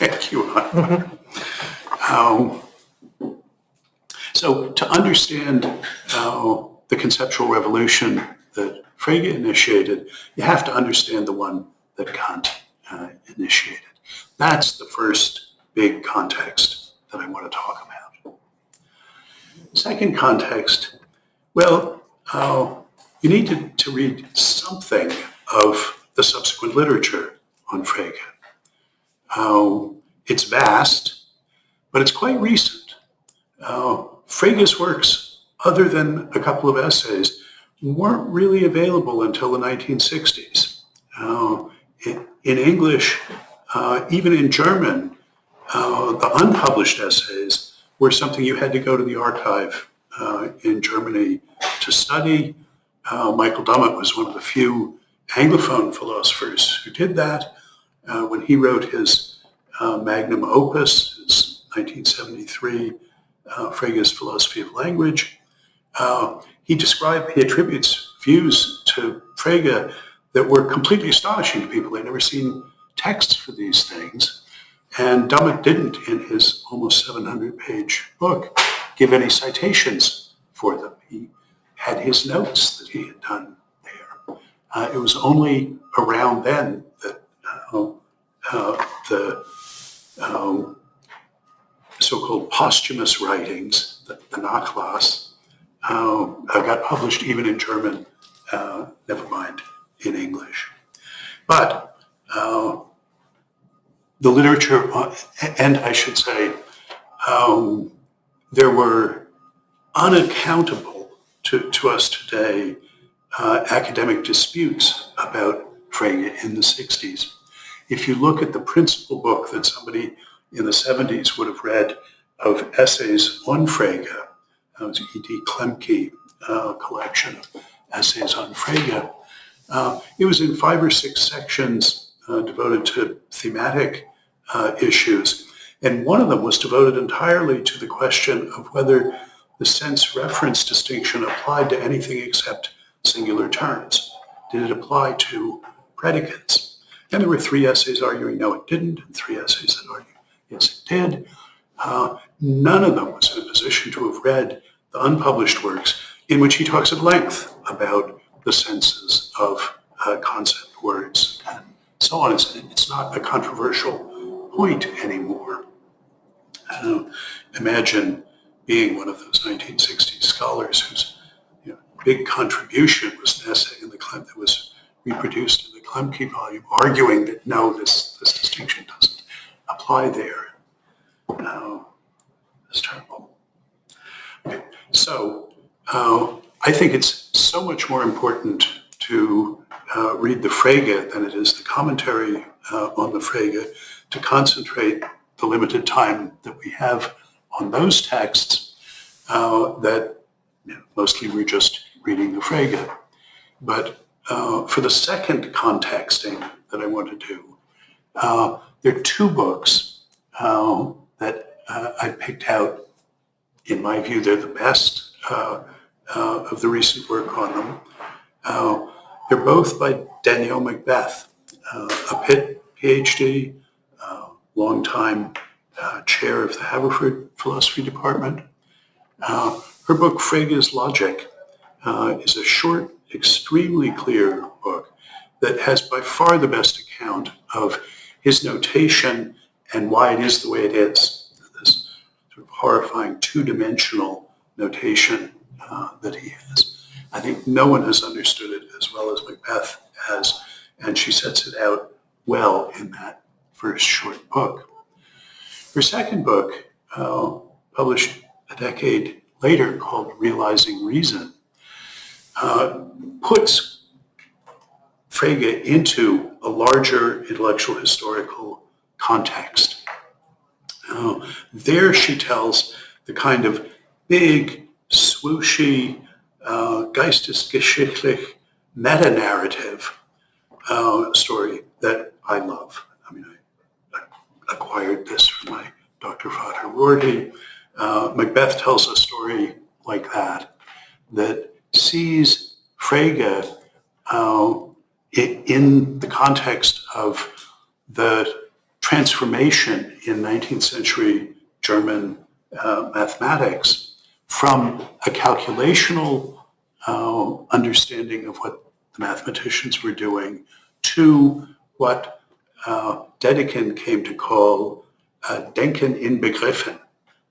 check you on. So to understand the conceptual revolution that Frege initiated, you have to understand the one that Kant initiated. That's the first big context that I want to talk about. Second context, well, you need to read something of the subsequent literature on Frege. It's vast, but it's quite recent. Frege's works, other than a couple of essays, weren't really available until the 1960s. In English, even in German, the unpublished essays were something you had to go to the archive in Germany to study. Michael Dummett was one of the few Anglophone philosophers who did that. When he wrote his magnum opus, his 1973 Frege's Philosophy of Language, he attributes views to Frege that were completely astonishing to people. They'd never seen texts for these things. And Dummett didn't, in his almost 700-page book, give any citations for them. He had his notes that he had done there. It was only around then that the so-called posthumous writings, the Nachlass, got published even in German, never mind in English. But the literature, and I should say, there were unaccountable to us today academic disputes about Frege in the 60s. If you look at the principal book that somebody in the 70s would have read of essays on Frege, that was E.D. Klemke collection of essays on Frege. It was in 5 or 6 sections devoted to thematic issues. And one of them was devoted entirely to the question of whether the sense-reference distinction applied to anything except singular terms. Did it apply to predicates? And there were 3 essays arguing no, it didn't, and 3 essays that argued yes, it did. None of them was in a position to have read the unpublished works in which he talks at length about the senses of concept words and so on. It's not a controversial point anymore. Imagine being one of those 1960s scholars whose big contribution was an essay in the Klemke that was reproduced in the Klemke volume, arguing that no, this distinction doesn't apply there. It's terrible. Okay. So I think it's so much more important to read the Frege than it is the commentary on the Frege, to concentrate the limited time that we have on those texts that mostly we're just reading the Frege. But for the second contexting that I want to do, there are 2 books that I picked out. In my view, they're the best of the recent work on them. They're both by Danielle Macbeth, a Ph.D., longtime chair of the Haverford Philosophy Department. Her book, Frege's Logic, is a short, extremely clear book that has by far the best account of his notation and why it is the way it is. This sort of horrifying 2-dimensional notation that he has. I think no one has understood it as well as Macbeth has, and she sets it out well in that first short book. Her second book, published a decade later, called Realizing Reason, puts Frege into a larger intellectual historical context. There she tells the kind of big, swooshy, geistesgeschichtlich meta-narrative story that I love. I mean, I acquired this from my Dr. Vater Rorty. Macbeth tells a story like that sees Frege in the context of the transformation in 19th century German mathematics from a calculational understanding of what the mathematicians were doing to what Dedekind came to call Denken in Begriffen,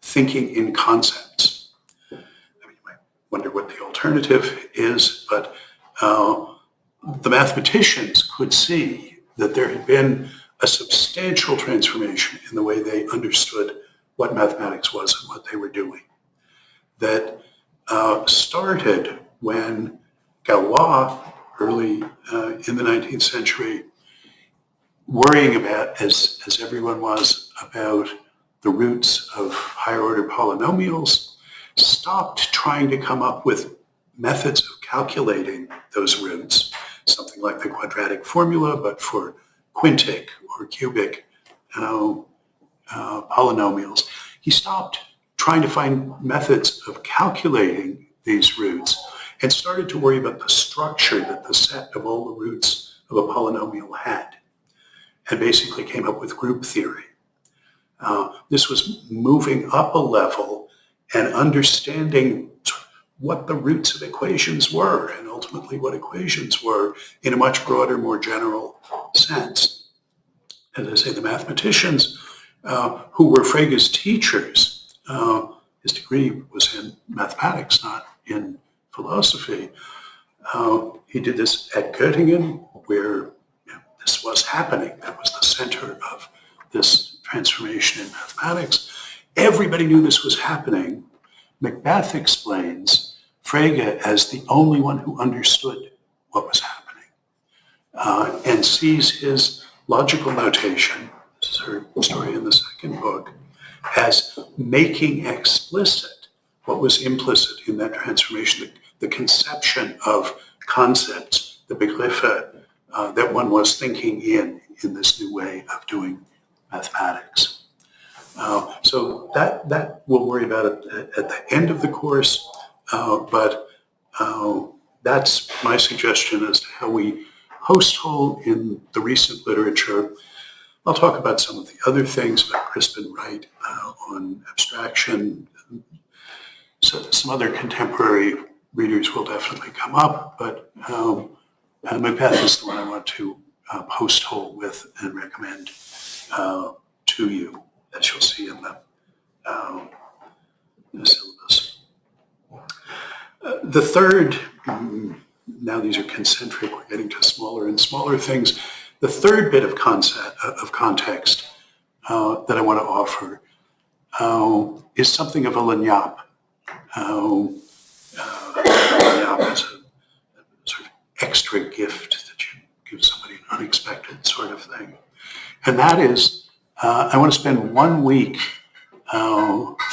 thinking in concepts. I mean, you might wonder what the alternative is, but the mathematicians could see that there had been a substantial transformation in the way they understood what mathematics was and what they were doing. That started when Galois, early in the 19th century, worrying about, as everyone was, about the roots of higher order polynomials, stopped trying to come up with methods of calculating those roots, something like the quadratic formula, but for quintic or cubic polynomials. He stopped trying to find methods of calculating these roots and started to worry about the structure that the set of all the roots of a polynomial had, and basically came up with group theory. This was moving up a level and understanding what the roots of equations were, and ultimately what equations were in a much broader, more general sense. As I say, the mathematicians who were Frege's teachers, his degree was in mathematics, not in philosophy. He did this at Göttingen, where this was happening. That was the center of this transformation in mathematics. Everybody knew this was happening. Macbeth explains Frege as the only one who understood what was happening, and sees his logical notation, this is her story in the second book, as making explicit what was implicit in that transformation, the conception of concepts, the Begriffe, that one was thinking in this new way of doing mathematics. So that we'll worry about it at the end of the course, but that's my suggestion as to how we post-hole in the recent literature. I'll talk about some of the other things about Crispin Wright on abstraction. So some other contemporary readers will definitely come up, but Macbeth is the one I want to post-hole with and recommend to you, as you'll see in the syllabus. The third, now these are concentric, we're getting to smaller and smaller things. The third bit of context that I want to offer is something of a lagniappe. Lagniappe is a sort of extra gift that you give somebody, an unexpected sort of thing. And that is, I want to spend 1 week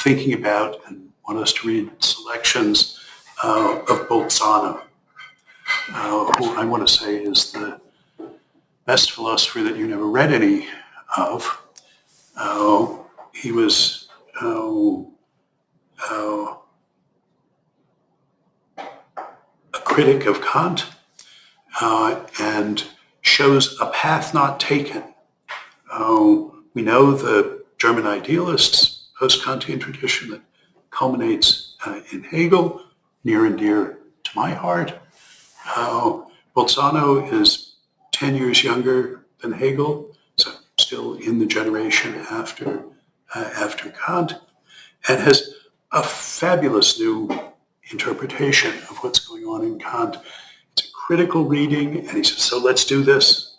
thinking about and want us to read selections of Bolzano, who I want to say is the best philosopher that you never read any of. He was a critic of Kant and shows a path not taken. We know the German idealists, post-Kantian tradition that culminates in Hegel, near and dear to my heart. Bolzano is 10 years younger than Hegel, so still in the generation after Kant, and has a fabulous new interpretation of what's going on in Kant. It's a critical reading, and he says, so let's do this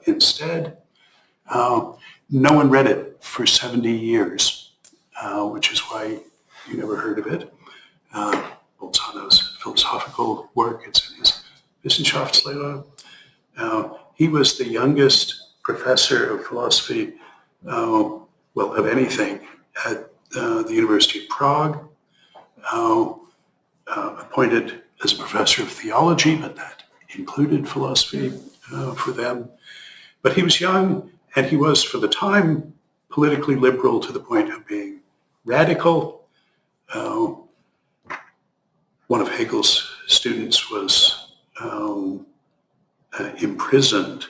instead. No one read it for 70 years, which is why you never heard of it. Bolzano's philosophical work, it's in his Wissenschaftslehre. He was the youngest professor of philosophy, of anything, at the University of Prague, appointed as a professor of theology, but that included philosophy for them. But he was young, and he was, for the time, politically liberal to the point of being radical. One of Hegel's students was imprisoned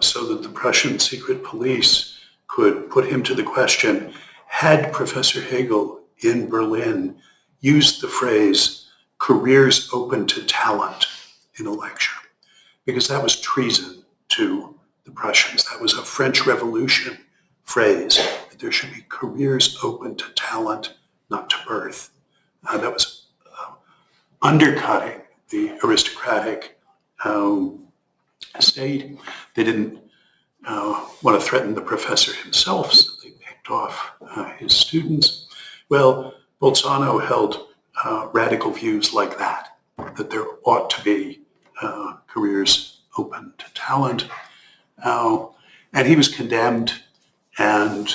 so that the Prussian secret police could put him to the question, had Professor Hegel in Berlin used the phrase careers open to talent in a lecture? Because that was treason to the Prussians. That was a French Revolution phrase, that there should be careers open to talent, not to birth. That was undercutting the aristocratic state. They didn't want to threaten the professor himself, so they picked off his students. Well, Bolzano held radical views like that there ought to be careers open to talent. And he was condemned and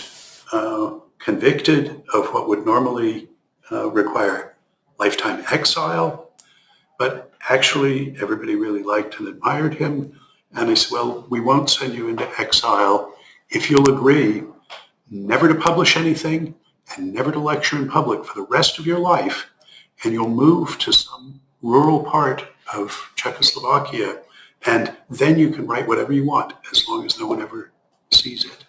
convicted of what would normally require lifetime exile. But actually, everybody really liked and admired him. And they said, well, we won't send you into exile if you'll agree never to publish anything and never to lecture in public for the rest of your life. And you'll move to some rural part of Czechoslovakia, and then you can write whatever you want as long as no one ever sees it.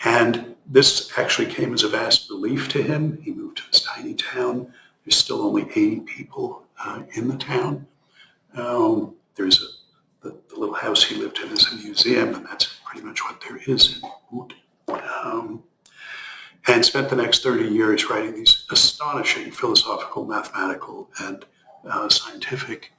And this actually came as a vast relief to him. He moved to this tiny town. There's still only 80 people in the town. There's the little house he lived in is a museum, and that's pretty much what there is in Wood. And spent the next 30 years writing these astonishing philosophical, mathematical, and scientific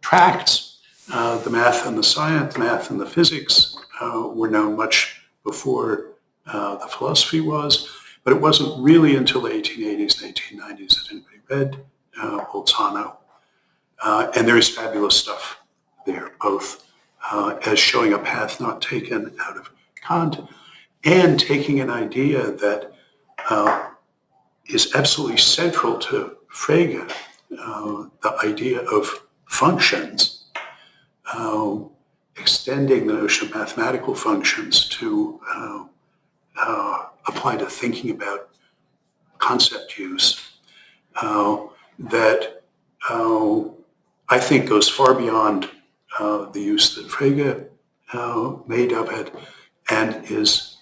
tracts. The math and the science, the math and the physics were known much before the philosophy was, but it wasn't really until the 1880s and 1890s that anybody read Bolzano. And there is fabulous stuff there, both as showing a path not taken out of Kant and taking an idea that is absolutely central to Frege, the idea of functions, extending the notion of mathematical functions to apply to thinking about concept use, that I think goes far beyond the use that Frege made of it, and is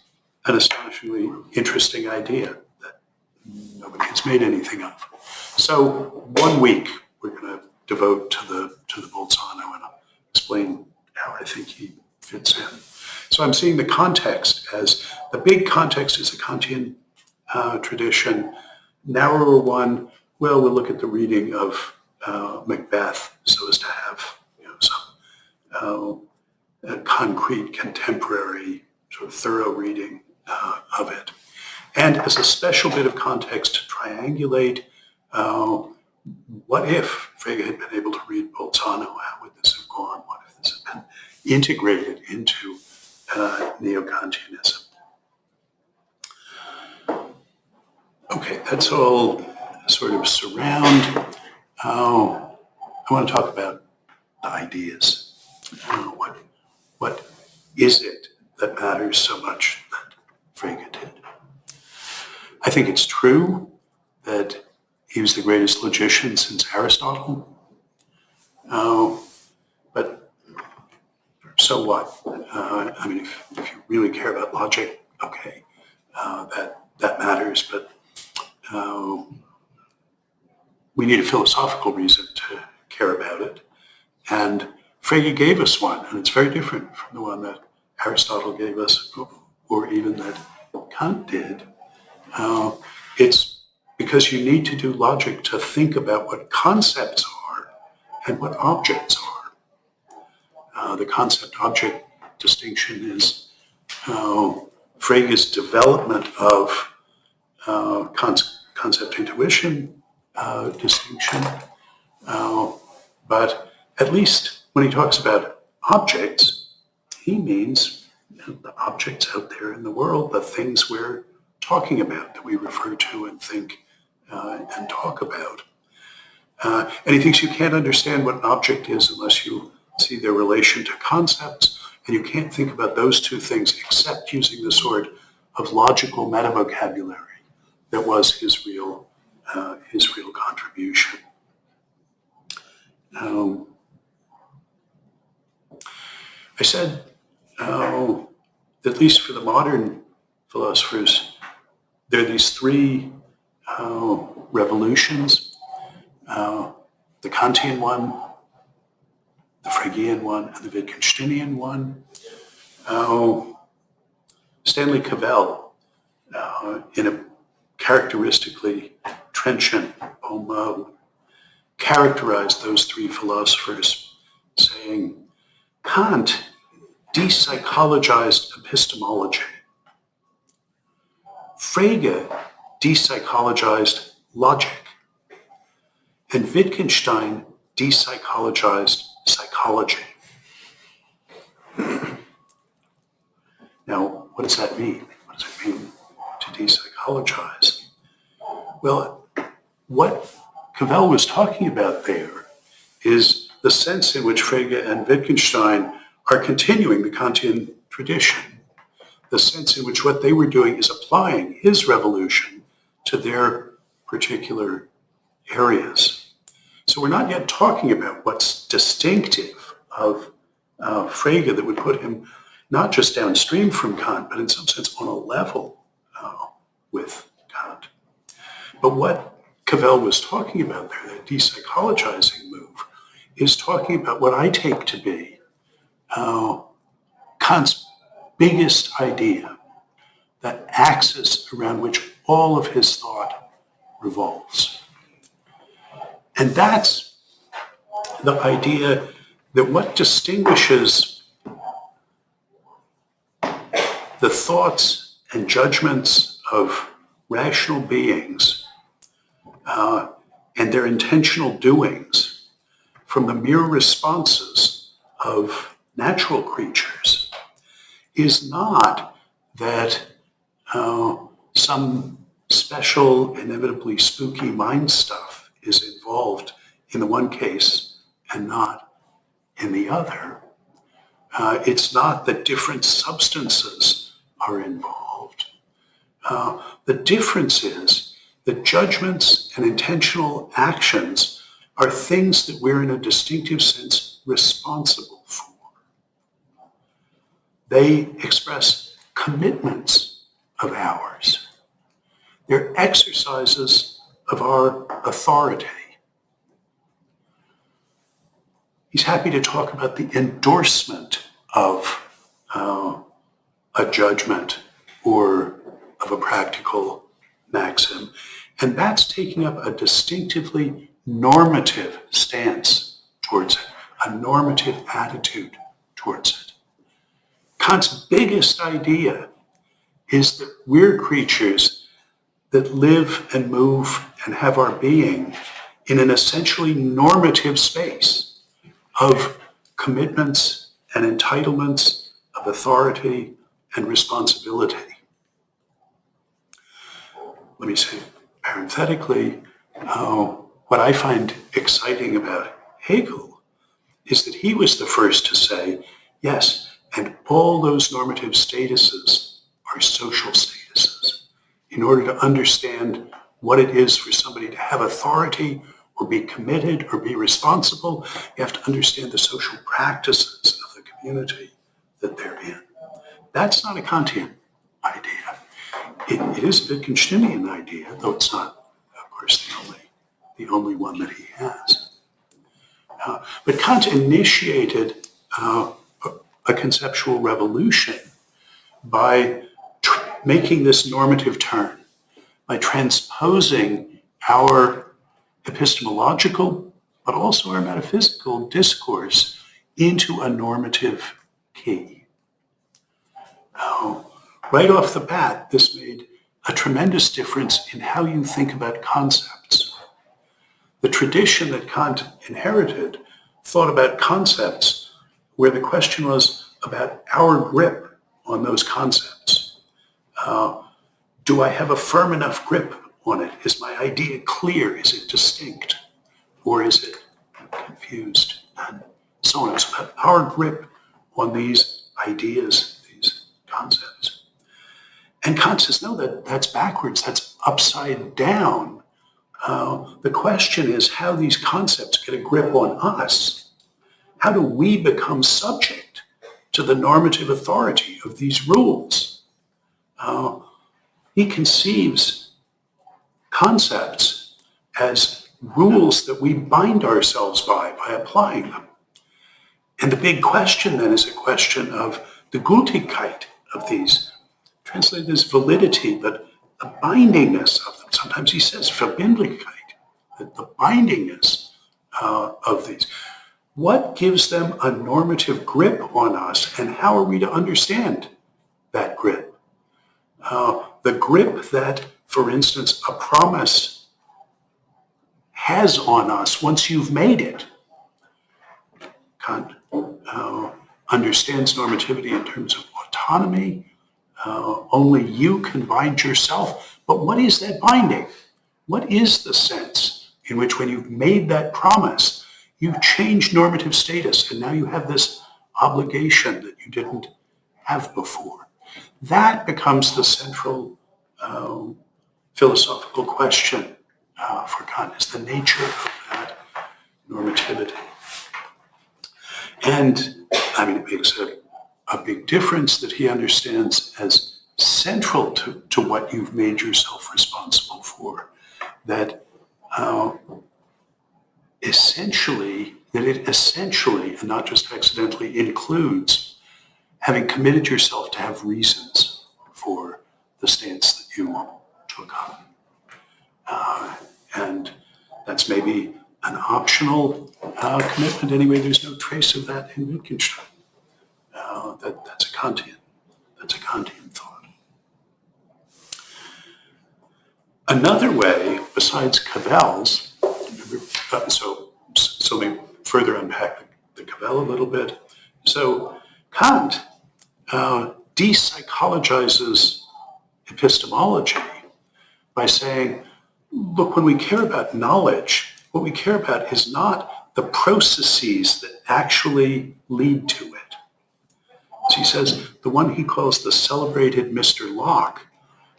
an astonishingly interesting idea that nobody has made anything of. So 1 week we're going to devote to the Bolzano, and I'll explain how I think he fits in. So I'm seeing the context as the big context is the Kantian tradition. Narrower one, well, we'll look at the reading of Macbeth so as to have some concrete, contemporary, sort of thorough reading of it. And as a special bit of context to triangulate, what if Frege had been able to read Bolzano? How would this have gone? What if this had been integrated into neo-Kantianism? Okay, that's all sort of surround. I want to talk about the ideas. What is it that matters so much that Frege did? I think it's true that he was the greatest logician since Aristotle. But so what? I mean, if you really care about logic, okay, that matters. But we need a philosophical reason to care about it. And Frege gave us one, and it's very different from the one that Aristotle gave us, or even that Kant did. It's because you need to do logic to think about what concepts are and what objects are. The concept-object distinction is Frege's development of concept intuition distinction. But at least when he talks about objects, he means the objects out there in the world, the things we're talking about, that we refer to and think and talk about. And he thinks you can't understand what an object is unless you see their relation to concepts, and you can't think about those two things except using the sort of logical meta-vocabulary that was his real contribution. I said at least for the modern philosophers, there are these three revolutions, the Kantian one, the Fregean one, and the Wittgensteinian one. Stanley Cavell, in a characteristically trenchant poem, characterized those three philosophers, saying, Kant depsychologized epistemology. Frege depsychologized logic. And Wittgenstein depsychologized psychology. Now, what does that mean? What does it mean to depsychologize? Well, what Cavell was talking about there is the sense in which Frege and Wittgenstein are continuing the Kantian tradition, the sense in which what they were doing is applying his revolution to their particular areas. So we're not yet talking about what's distinctive of Frege that would put him not just downstream from Kant, but in some sense on a level with Kant. But what Cavell was talking about there, that depsychologizing move, is talking about what I take to be Kant's biggest idea, that axis around which all of his thought revolves. And that's the idea that what distinguishes the thoughts and judgments of rational beings and their intentional doings from the mere responses of natural creatures is not that some special, inevitably spooky mind stuff is involved in the one case and not in the other. It's not that different substances are involved. The difference is that judgments and intentional actions are things that we're in a distinctive sense responsible for. They express commitments of ours. They're exercises of our authority. He's happy to talk about the endorsement of a judgment or of a practical maxim. And that's taking up a distinctively normative stance towards it, a normative attitude towards it. Kant's biggest idea is that we're creatures that live and move and have our being in an essentially normative space of commitments and entitlements, of authority and responsibility. Let me say parenthetically, what I find exciting about Hegel is that he was the first to say, yes, and all those normative statuses are social statuses. In order to understand what it is for somebody to have authority or be committed or be responsible, you have to understand the social practices of the community that they're in. That's not a Kantian idea. It is a Wittgensteinian idea, though it's not, of course, the only one that he has. But Kant initiated a conceptual revolution by making this normative turn, by transposing our epistemological, but also our metaphysical discourse into a normative key. Right off the bat, this made a tremendous difference in how you think about concepts. The tradition that Kant inherited thought about concepts where the question was about our grip on those concepts. Do I have a firm enough grip on it? Is my idea clear? Is it distinct? Or is it confused? And so on. It's about our grip on these ideas, these concepts. And Kant says, no, that's backwards. That's upside down. The question is how these concepts get a grip on us. How do we become subject to the normative authority of these rules. He conceives concepts as rules that we bind ourselves by applying them. And the big question then is a question of the Gültigkeit of these, translated as validity, but the bindingness of them. Sometimes he says Verbindlichkeit, the bindingness of these. What gives them a normative grip on us, and how are we to understand that grip? The grip that, for instance, a promise has on us once you've made it. Kant understands normativity in terms of autonomy. Only you can bind yourself. But what is that binding? What is the sense in which when you've made that promise, you've changed normative status and now you have this obligation that you didn't have before? That becomes the central philosophical question for Kant, is the nature of that normativity. And I mean, it makes a big difference that he understands as central to what you've made yourself responsible for. That it essentially, and not just accidentally, includes having committed yourself to have reasons for the stance that you took up. And that's maybe an optional commitment. Anyway, there's no trace of that in Wittgenstein. That's a Kantian. That's a Kantian thought. Another way, besides Cabell's, so let me further unpack the Cabell a little bit. So Kant de-psychologizes epistemology by saying, look, when we care about knowledge, what we care about is not the processes that actually lead to it. So he says the one he calls the celebrated Mr. Locke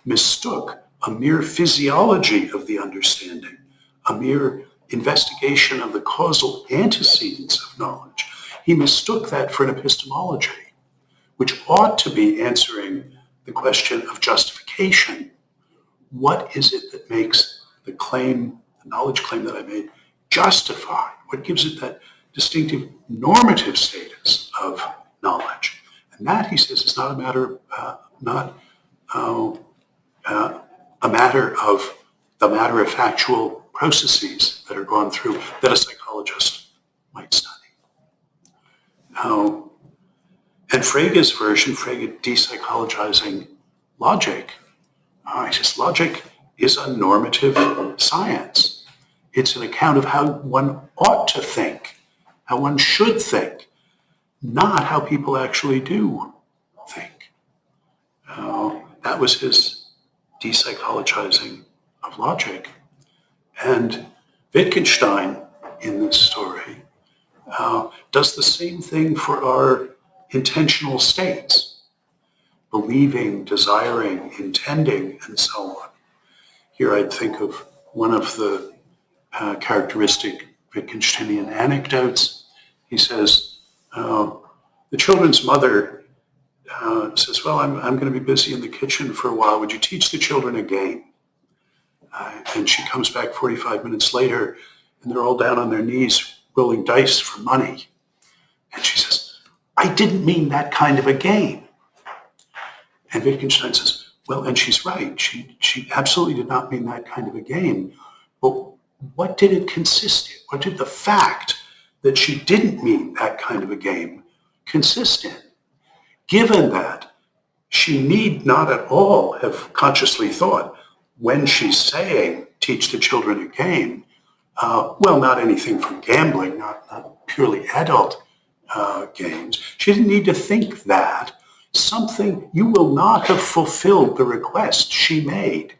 mistook a mere physiology of the understanding, a mere investigation of the causal antecedents of knowledge. He mistook that for an epistemology, which ought to be answering the question of justification. What is it that makes the claim, the knowledge claim that I made, justified? What gives it that distinctive normative status of knowledge? And that, he says, is not a matter of the matter-of-factual processes that are gone through that a psychologist might study. And Frege's version, Frege de-psychologizing logic, he says logic is a normative science. It's an account of how one ought to think, how one should think, not how people actually do think. That was his de-psychologizing of logic. And Wittgenstein, in this story, does the same thing for our intentional states, believing, desiring, intending, and so on. Here I'd think of one of the characteristic Wittgensteinian anecdotes. He says, the children's mother says, well, I'm going to be busy in the kitchen for a while. Would you teach the children a game? And she comes back 45 minutes later, and they're all down on their knees rolling dice for money. And she says, I didn't mean that kind of a game. And Wittgenstein says, well, and she's right. She absolutely did not mean that kind of a game. But what did it consist in? What did the fact that she didn't mean that kind of a game consist in? Given that she need not at all have consciously thought, when she's saying, teach the children a game, well, not anything from gambling, not purely adult games. She didn't need to think that. Something, you will not have fulfilled the request she made.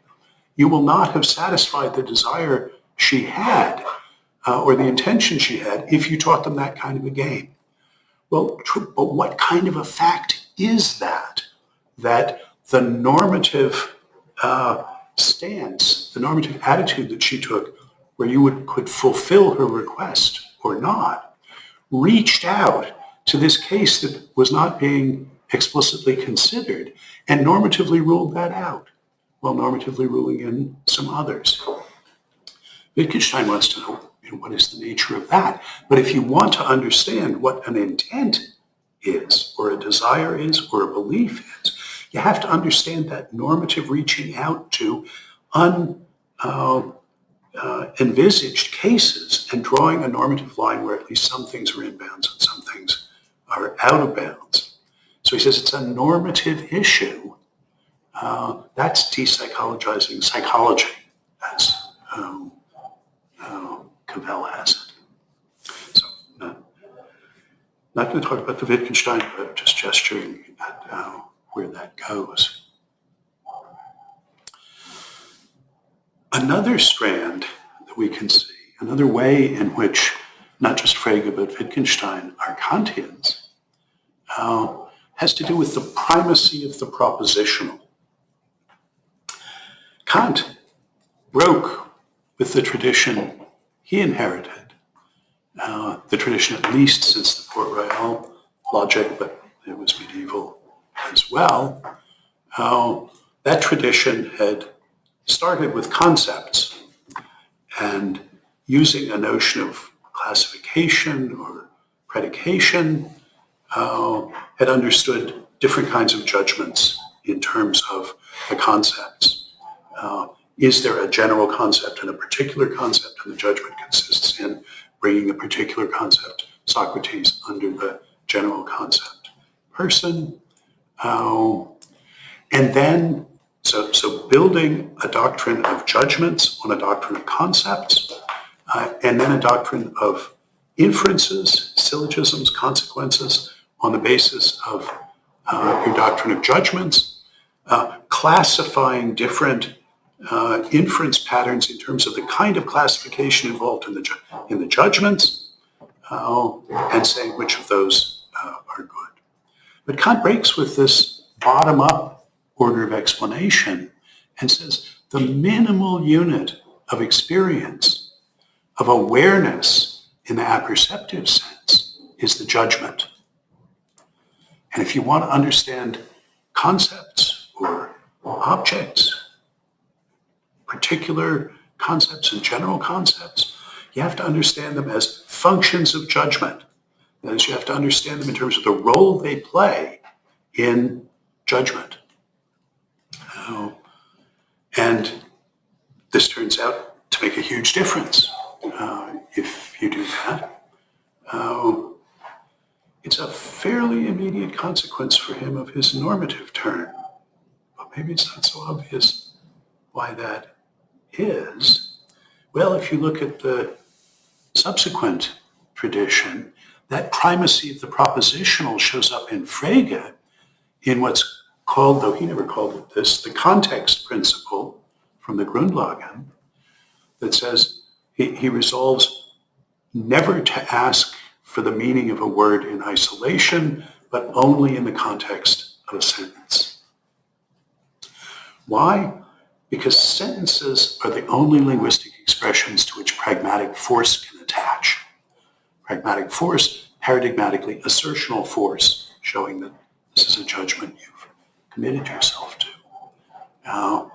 You will not have satisfied the desire she had or the intention she had if you taught them that kind of a game. Well, but what kind of a fact is that? That the normative stance, the normative attitude that she took, where you could fulfill her request or not, reached out to this case that was not being explicitly considered and normatively ruled that out, while normatively ruling in some others. Wittgenstein wants to know, what is the nature of that? But if you want to understand what an intent is, or a desire is, or a belief is, you have to understand that normative reaching out to envisaged cases and drawing a normative line where at least some things are in bounds and some things are out of bounds. So he says it's a normative issue. That's de-psychologizing psychology, as Cavell has it. So not going to talk about the Wittgenstein, but just gesturing at where that goes. Another strand that we can see, another way in which not just Frege but Wittgenstein are Kantians, has to do with the primacy of the propositional. Kant broke with the tradition he inherited, the tradition at least since the Port Royal logic, but it was medieval as well. That tradition had started with concepts and using a notion of classification or predication, had understood different kinds of judgments in terms of the concepts. Is there a general concept and a particular concept, and the judgment consists in bringing a particular concept, Socrates, under the general concept person. And then, so building a doctrine of judgments on a doctrine of concepts, and then a doctrine of inferences, syllogisms, consequences on the basis of your doctrine of judgments, classifying different inference patterns in terms of the kind of classification involved in the judgments, and saying which of those are good. But Kant breaks with this bottom-up order of explanation and says the minimal unit of experience, of awareness in the apperceptive sense, is the judgment. And if you want to understand concepts or objects, particular concepts and general concepts, you have to understand them as functions of judgment. That is, you have to understand them in terms of the role they play in judgment. And this turns out to make a huge difference if you do that. It's a fairly immediate consequence for him of his normative turn, but maybe it's not so obvious why that is. Well, if you look at the subsequent tradition, that primacy of the propositional shows up in Frege in what's called, though he never called it this, the context principle from the Grundlagen, that says he resolves never to ask for the meaning of a word in isolation, but only in the context of a sentence. Why? Because sentences are the only linguistic expressions to which pragmatic force can attach. Pragmatic force, paradigmatically assertional force, showing that this is a judgment you've committed yourself to. Now,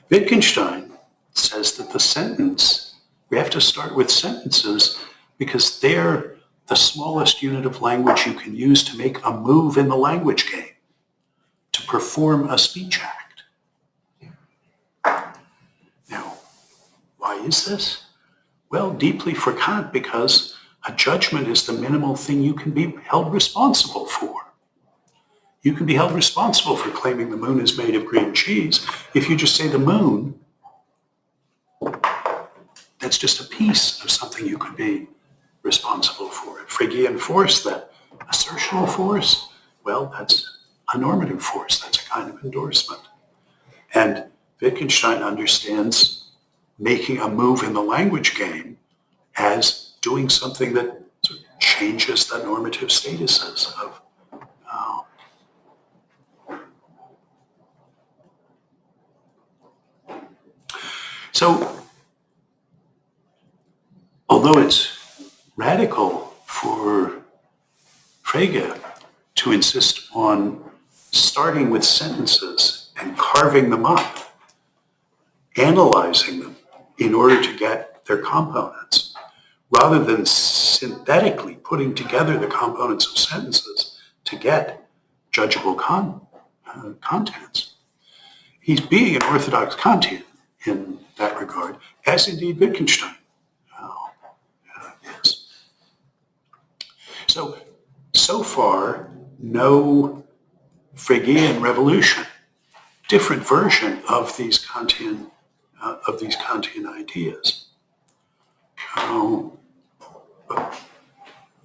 Wittgenstein says that the sentence, we have to start with sentences because they're the smallest unit of language you can use to make a move in the language game, to perform a speech act. Now, why is this? Well, deeply for Kant, because a judgment is the minimal thing you can be held responsible for. You can be held responsible for claiming the moon is made of green cheese. If you just say the moon, that's just a piece of something you could be responsible for. Fregean force, that assertional force, well, that's a normative force. That's a kind of endorsement. And Wittgenstein understands making a move in the language game as doing something that sort of changes the normative statuses of So, although it's radical for Frege to insist on starting with sentences and carving them up, analyzing them in order to get their components, rather than synthetically putting together the components of sentences to get judgeable contents. He's being an orthodox Kantian in that regard, as indeed Wittgenstein is. So far, no Fregean revolution, different version of these Kantian ideas.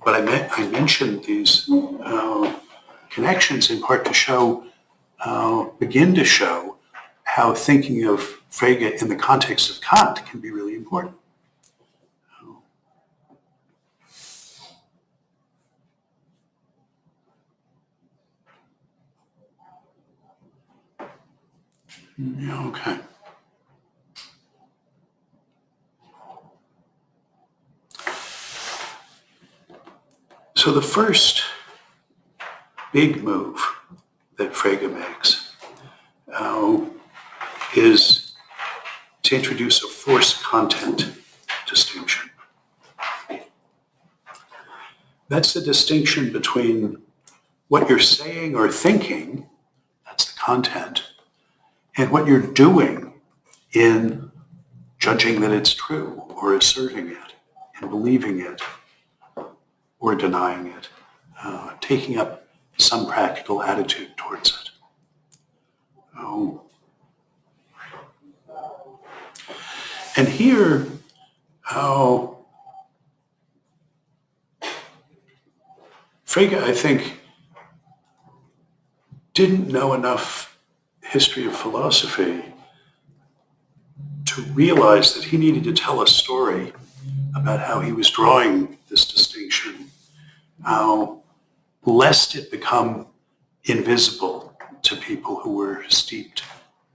But I mentioned these connections in part to begin to show how thinking of Frege in the context of Kant can be really important. Okay. So the first big move that Frege makes is to introduce a force-content distinction. That's the distinction between what you're saying or thinking, that's the content, and what you're doing in judging that it's true or asserting it and believing it or denying it, taking up some practical attitude towards it. And here, Frege, I think, didn't know enough history of philosophy to realize that he needed to tell a story about how he was drawing this distinction, lest it become invisible to people who were steeped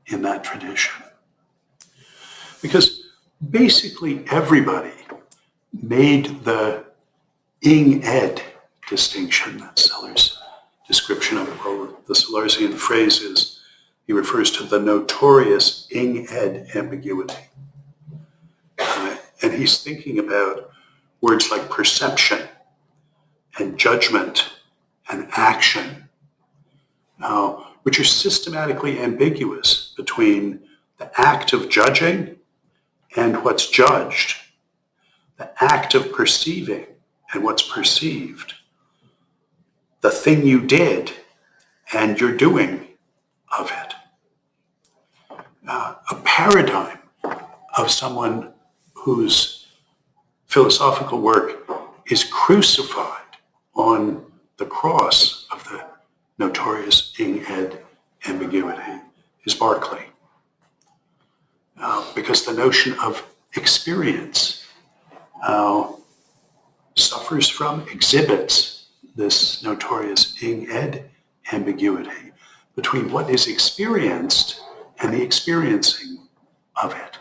in that tradition. Because basically everybody made the ing-ed distinction, that's Seller's description of it. Well, the Sellersian phrase is, he refers to the notorious ing-ed ambiguity. And he's thinking about words like perception and judgment and action, which are systematically ambiguous between the act of judging and what's judged, the act of perceiving and what's perceived, the thing you did and your doing of it. A paradigm of someone whose philosophical work is crucified on the cross of the notorious ing-ed ambiguity is Berkeley. Because the notion of experience exhibits this notorious ing-ed ambiguity between what is experienced and the experiencing of it.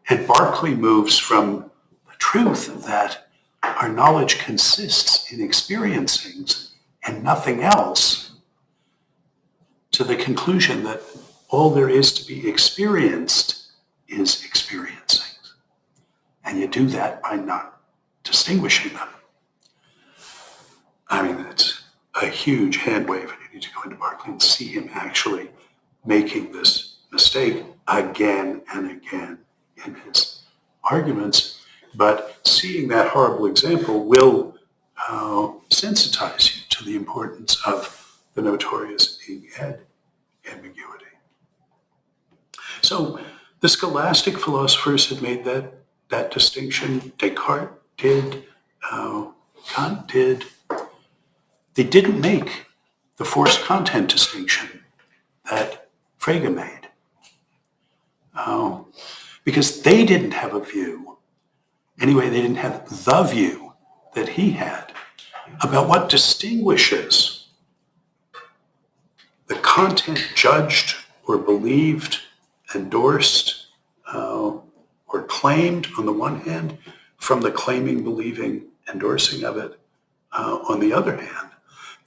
And Berkeley moves from the truth that our knowledge consists in experiencing and nothing else to the conclusion that all there is to be experienced is experiencing. And you do that by not distinguishing them. I mean, it's a huge hand wave, and you need to go into Berkeley and see him actually making this mistake again and again in his arguments. But seeing that horrible example will sensitize you to the importance of the notorious ing-ed ambiguity. So the scholastic philosophers had made that distinction. Descartes did, Kant did. They didn't make the force-content distinction that Frege made. Because they didn't have a view. Anyway, they didn't have the view that he had about what distinguishes the content judged or believed, endorsed, or claimed on the one hand from the claiming, believing, endorsing of it, on the other hand,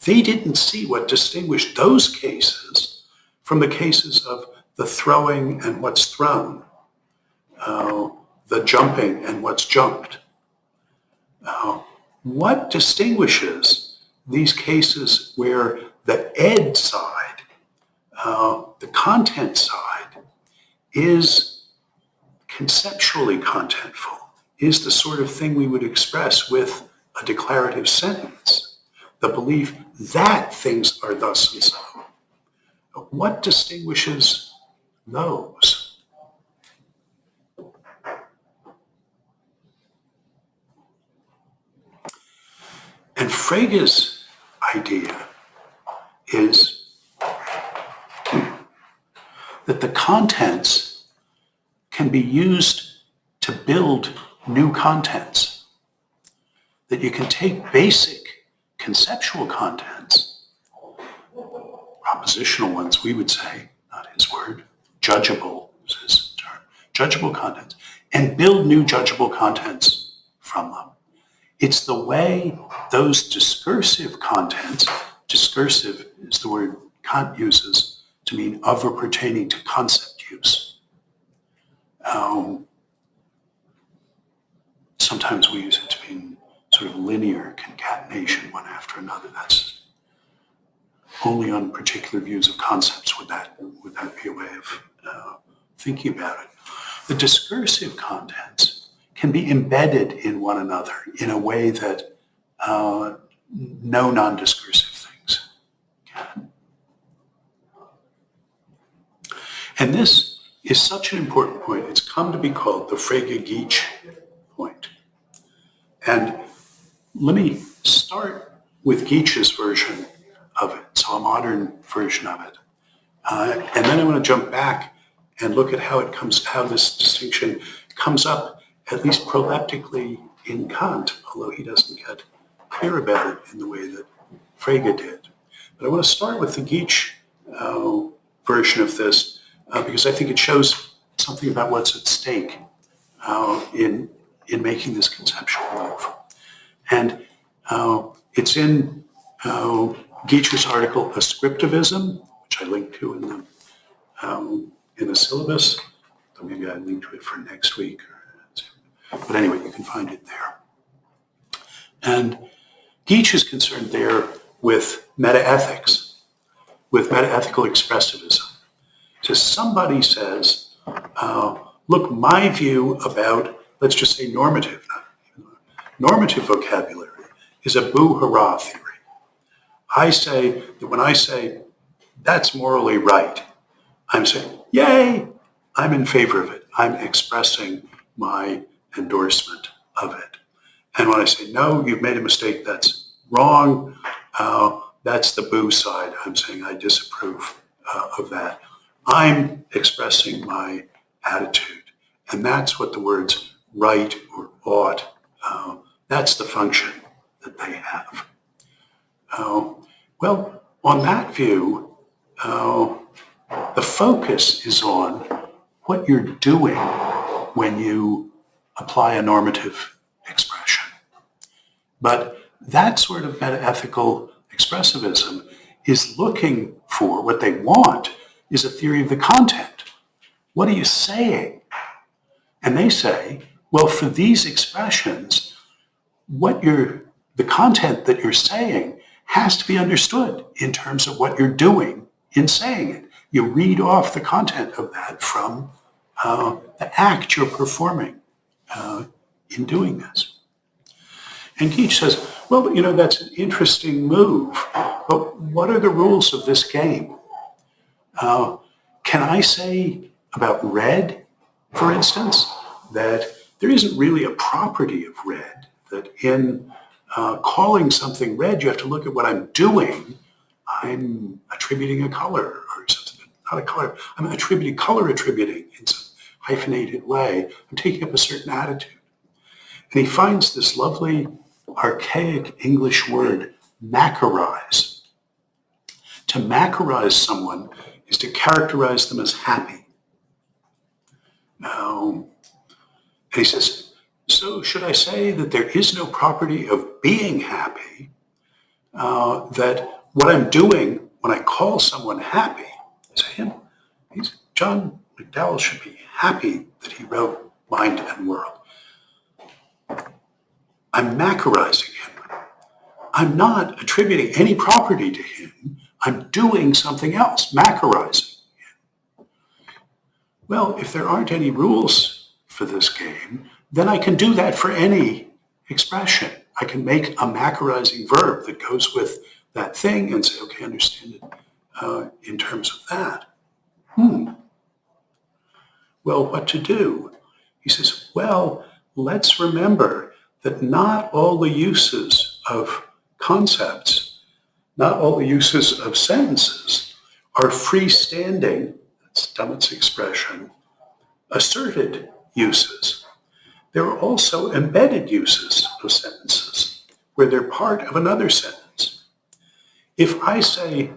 they didn't see what distinguished those cases from the cases of the throwing and what's thrown, the jumping and what's jumped. What distinguishes these cases where the ed side, the content side, is conceptually contentful, is the sort of thing we would express with a declarative sentence, the belief that things are thus and so. What distinguishes those? And Frege's idea is that the contents can be used to build new contents. That you can take basic conceptual contents, propositional ones we would say, not his word, judgeable is his term, judgeable contents, and build new judgeable contents from them. It's the way those discursive contents, discursive is the word Kant uses to mean of or pertaining to concept use. Sometimes we use it to mean sort of linear concatenation, one after another. That's only on particular views of concepts would that be a way of thinking about it. The discursive contents can be embedded in one another in a way that no non-discursive things can. And this is such an important point. It's come to be called the Frege-Geach point. And let me start with Geach's version of it, so a modern version of it. And then I want to jump back and look at how this distinction comes up, at least proleptically in Kant, although he doesn't get clear about it in the way that Frege did. But I want to start with the Geach version of this because I think it shows something about what's at stake in making this conceptual move. And it's in Geach's article, Ascriptivism, which I linked to in the syllabus. So maybe I linked to it for next week. But anyway, you can find it there. And Geach is concerned there with metaethics, with metaethical expressivism. So somebody says, look, my view about, let's just say normative vocabulary is a boo-hurrah theory. I say that when I say that's morally right, I'm saying, yay, I'm in favor of it. I'm expressing my endorsement of it. And when I say, no, you've made a mistake, that's wrong, that's the boo side. I'm saying I disapprove of that. I'm expressing my attitude. And that's what the words right or ought, that's the function that they have. Well, on that view, the focus is on what you're doing when you apply a normative expression. But that sort of metaethical expressivism is looking for, what they want is a theory of the content. What are you saying? And they say, well, for these expressions, the content that you're saying has to be understood in terms of what you're doing in saying it. You read off the content of that from the act you're performing in doing this. And Geach says, well, that's an interesting move, but what are the rules of this game? Can I say about red, for instance, that there isn't really a property of red, that in calling something red, you have to look at what I'm doing. I'm attributing a color or something, not a color. I'm attributing color attributing in some hyphenated way. I'm taking up a certain attitude. And he finds this lovely archaic English word, macarize. To macarize someone is to characterize them as happy. And he says, So should I say that there is no property of being happy, that what I'm doing when I call someone happy, I say John McDowell should be happy that he wrote Mind and World. I'm macarizing him. I'm not attributing any property to him. I'm doing something else, macarizing him. Well, if there aren't any rules for this game, then I can do that for any expression. I can make a macarizing verb that goes with that thing and say, okay, understand it in terms of that. Well, what to do? He says, well, let's remember that not all the uses of concepts, not all the uses of sentences are freestanding, that's Dummett's expression, asserted uses. There are also embedded uses of sentences where they're part of another sentence. If I say,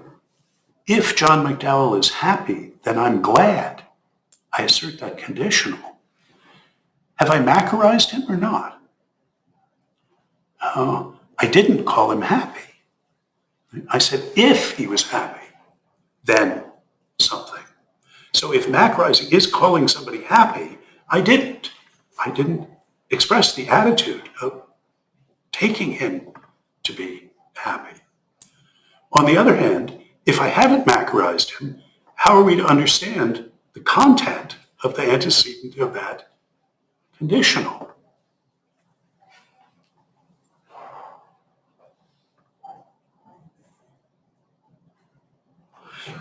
if John McDowell is happy, then I'm glad, I assert that conditional. Have I macarized him or not? I didn't call him happy. I said, if he was happy, then something. So if macarizing is calling somebody happy, I didn't express the attitude of taking him to be happy. On the other hand, if I haven't macarized him, how are we to understand the content of the antecedent of that conditional?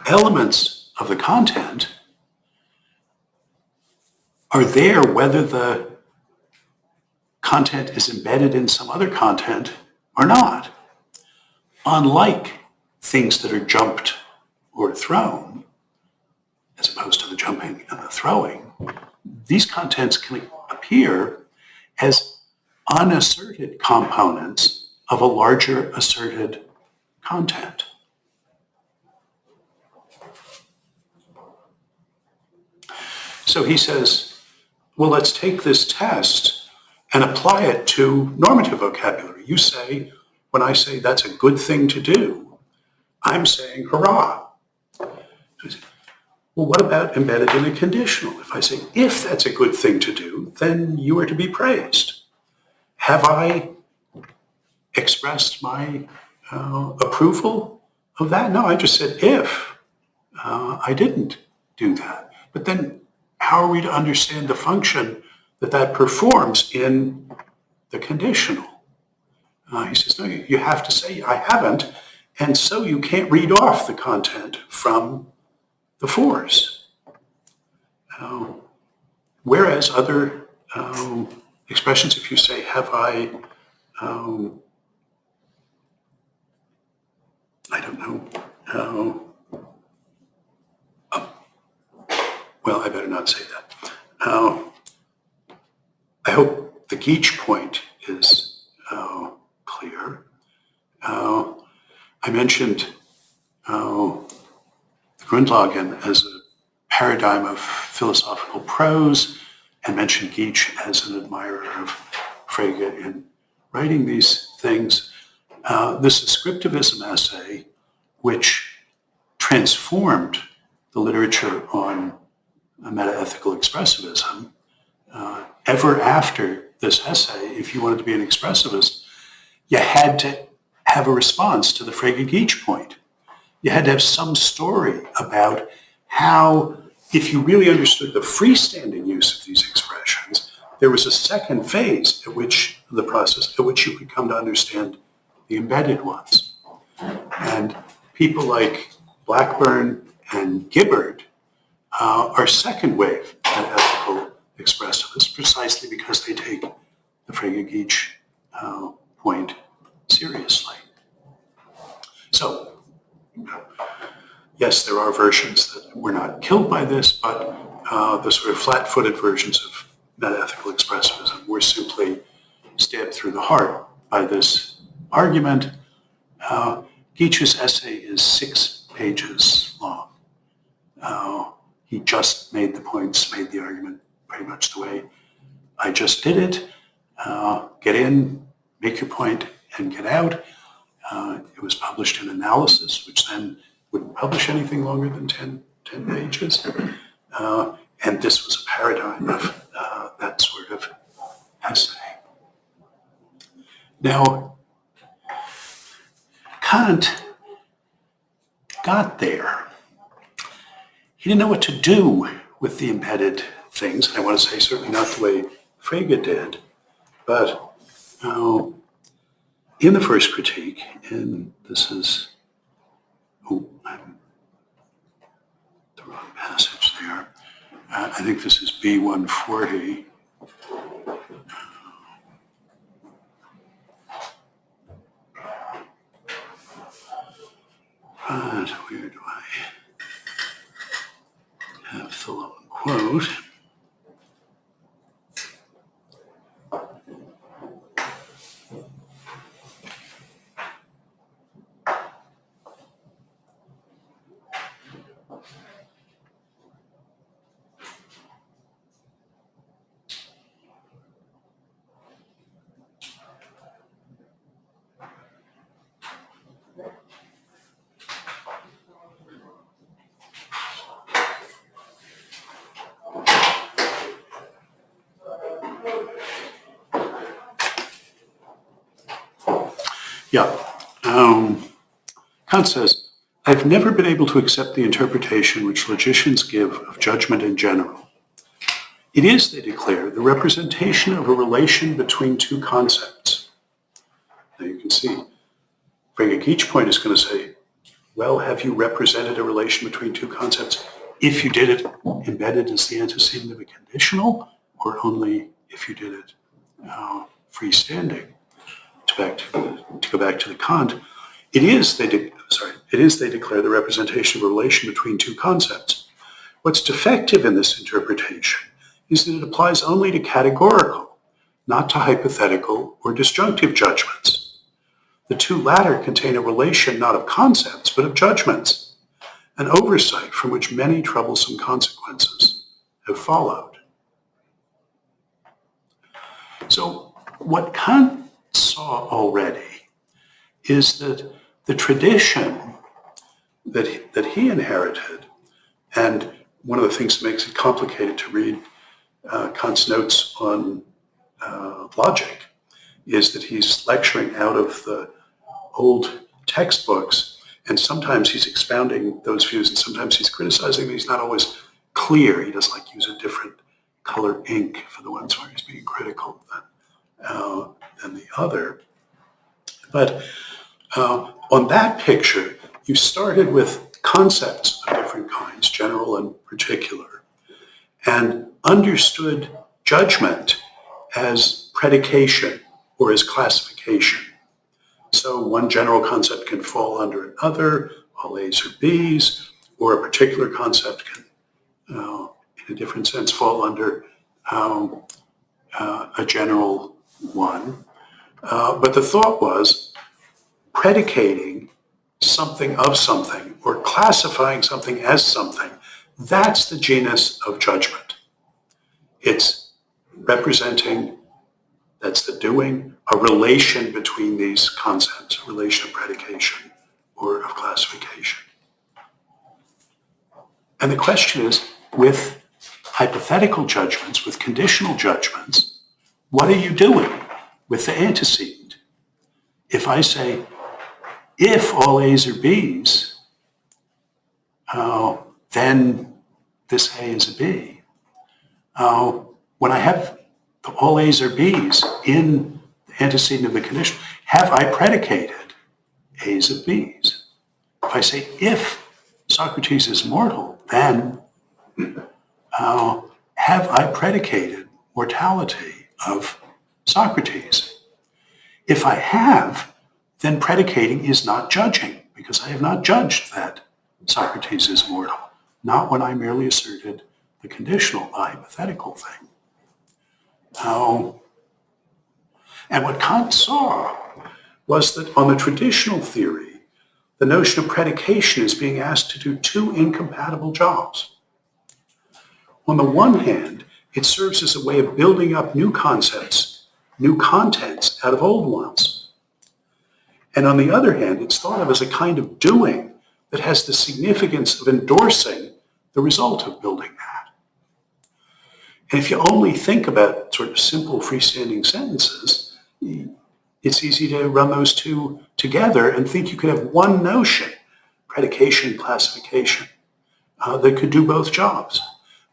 Elements of the content are there whether the content is embedded in some other content or not. Unlike things that are jumped or thrown, as opposed to the jumping and the throwing, these contents can appear as unasserted components of a larger asserted content. So he says, well, let's take this test and apply it to normative vocabulary. You say, when I say that's a good thing to do, I'm saying hurrah. Well, what about embedded in a conditional? If I say, if that's a good thing to do, then you are to be praised. Have I expressed my approval of that? No, I just said if. I didn't do that. But then how are we to understand the function that performs in the conditional? He says, no, you have to say, I haven't, and so you can't read off the content from the force. Whereas other expressions, if you say, have I don't know, well, I better not say that. I hope the Geach point is clear. I mentioned the Grundlagen as a paradigm of philosophical prose and mentioned Geach as an admirer of Frege in writing these things. This descriptivism essay, which transformed the literature on metaethical expressivism, ever after this essay, if you wanted to be an expressivist, you had to have a response to the Frege-Geach point. You had to have some story about how, if you really understood the freestanding use of these expressions, there was a second phase at which the process at which you could come to understand the embedded ones. And people like Blackburn and Gibbard are second wave ethical expressivists precisely because they take the Frege-Geach point seriously. So, yes, there are versions that were not killed by this, but the sort of flat-footed versions of metaethical expressivism were simply stabbed through the heart by this argument. Geach's essay is 6 pages long. He just made the points, made the argument pretty much the way I just did it. get in, make your point, and get out. It was published in Analysis, which then wouldn't publish anything longer than 10 pages. And this was a paradigm of that sort of essay. Now, Kant got there. He didn't know what to do with the embedded things. I want to say certainly not the way Frege did, but in the first critique, and this is, I'm the wrong passage there. I think this is B140. But where do I have the long quote? Yeah. Kant says, I've never been able to accept the interpretation which logicians give of judgment in general. It is, they declare, the representation of a relation between two concepts. Now you can see, Frege Geach point is going to say, well, have you represented a relation between two concepts if you did it embedded as the antecedent of a conditional, or only if you did it freestanding? To go back to the Kant, it is, they declare, the representation of a relation between two concepts. What's defective in this interpretation is that it applies only to categorical, not to hypothetical or disjunctive judgments. The two latter contain a relation not of concepts, but of judgments, an oversight from which many troublesome consequences have followed. So what Kant saw already is that the tradition that he inherited, and one of the things that makes it complicated to read Kant's notes on logic is that he's lecturing out of the old textbooks, and sometimes he's expounding those views and sometimes he's criticizing them. He's not always clear. He does like use a different color ink for the ones where he's being critical than the other. But on that picture, you started with concepts of different kinds, general and particular, and understood judgment as predication or as classification. So one general concept can fall under another, all A's or B's, or a particular concept can, in a different sense, fall under a general one. But the thought was predicating something of something or classifying something as something. That's the genus of judgment. It's representing, that's the doing, a relation between these concepts, a relation of predication or of classification. And the question is, with hypothetical judgments, with conditional judgments, what are you doing with the antecedent? If I say, if all A's are B's, then this A is a B. When I have all A's are B's in the antecedent of the condition, have I predicated A's of B's? If I say, if Socrates is mortal, then have I predicated mortality of Socrates? If I have, then predicating is not judging, because I have not judged that Socrates is mortal, not when I merely asserted the conditional, the hypothetical thing. And what Kant saw was that on the traditional theory, the notion of predication is being asked to do two incompatible jobs. On the one hand, it serves as a way of building up new concepts new contents out of old ones. And on the other hand, it's thought of as a kind of doing that has the significance of endorsing the result of building that. And if you only think about sort of simple freestanding sentences, it's easy to run those two together and think you could have one notion, predication, classification, that could do both jobs.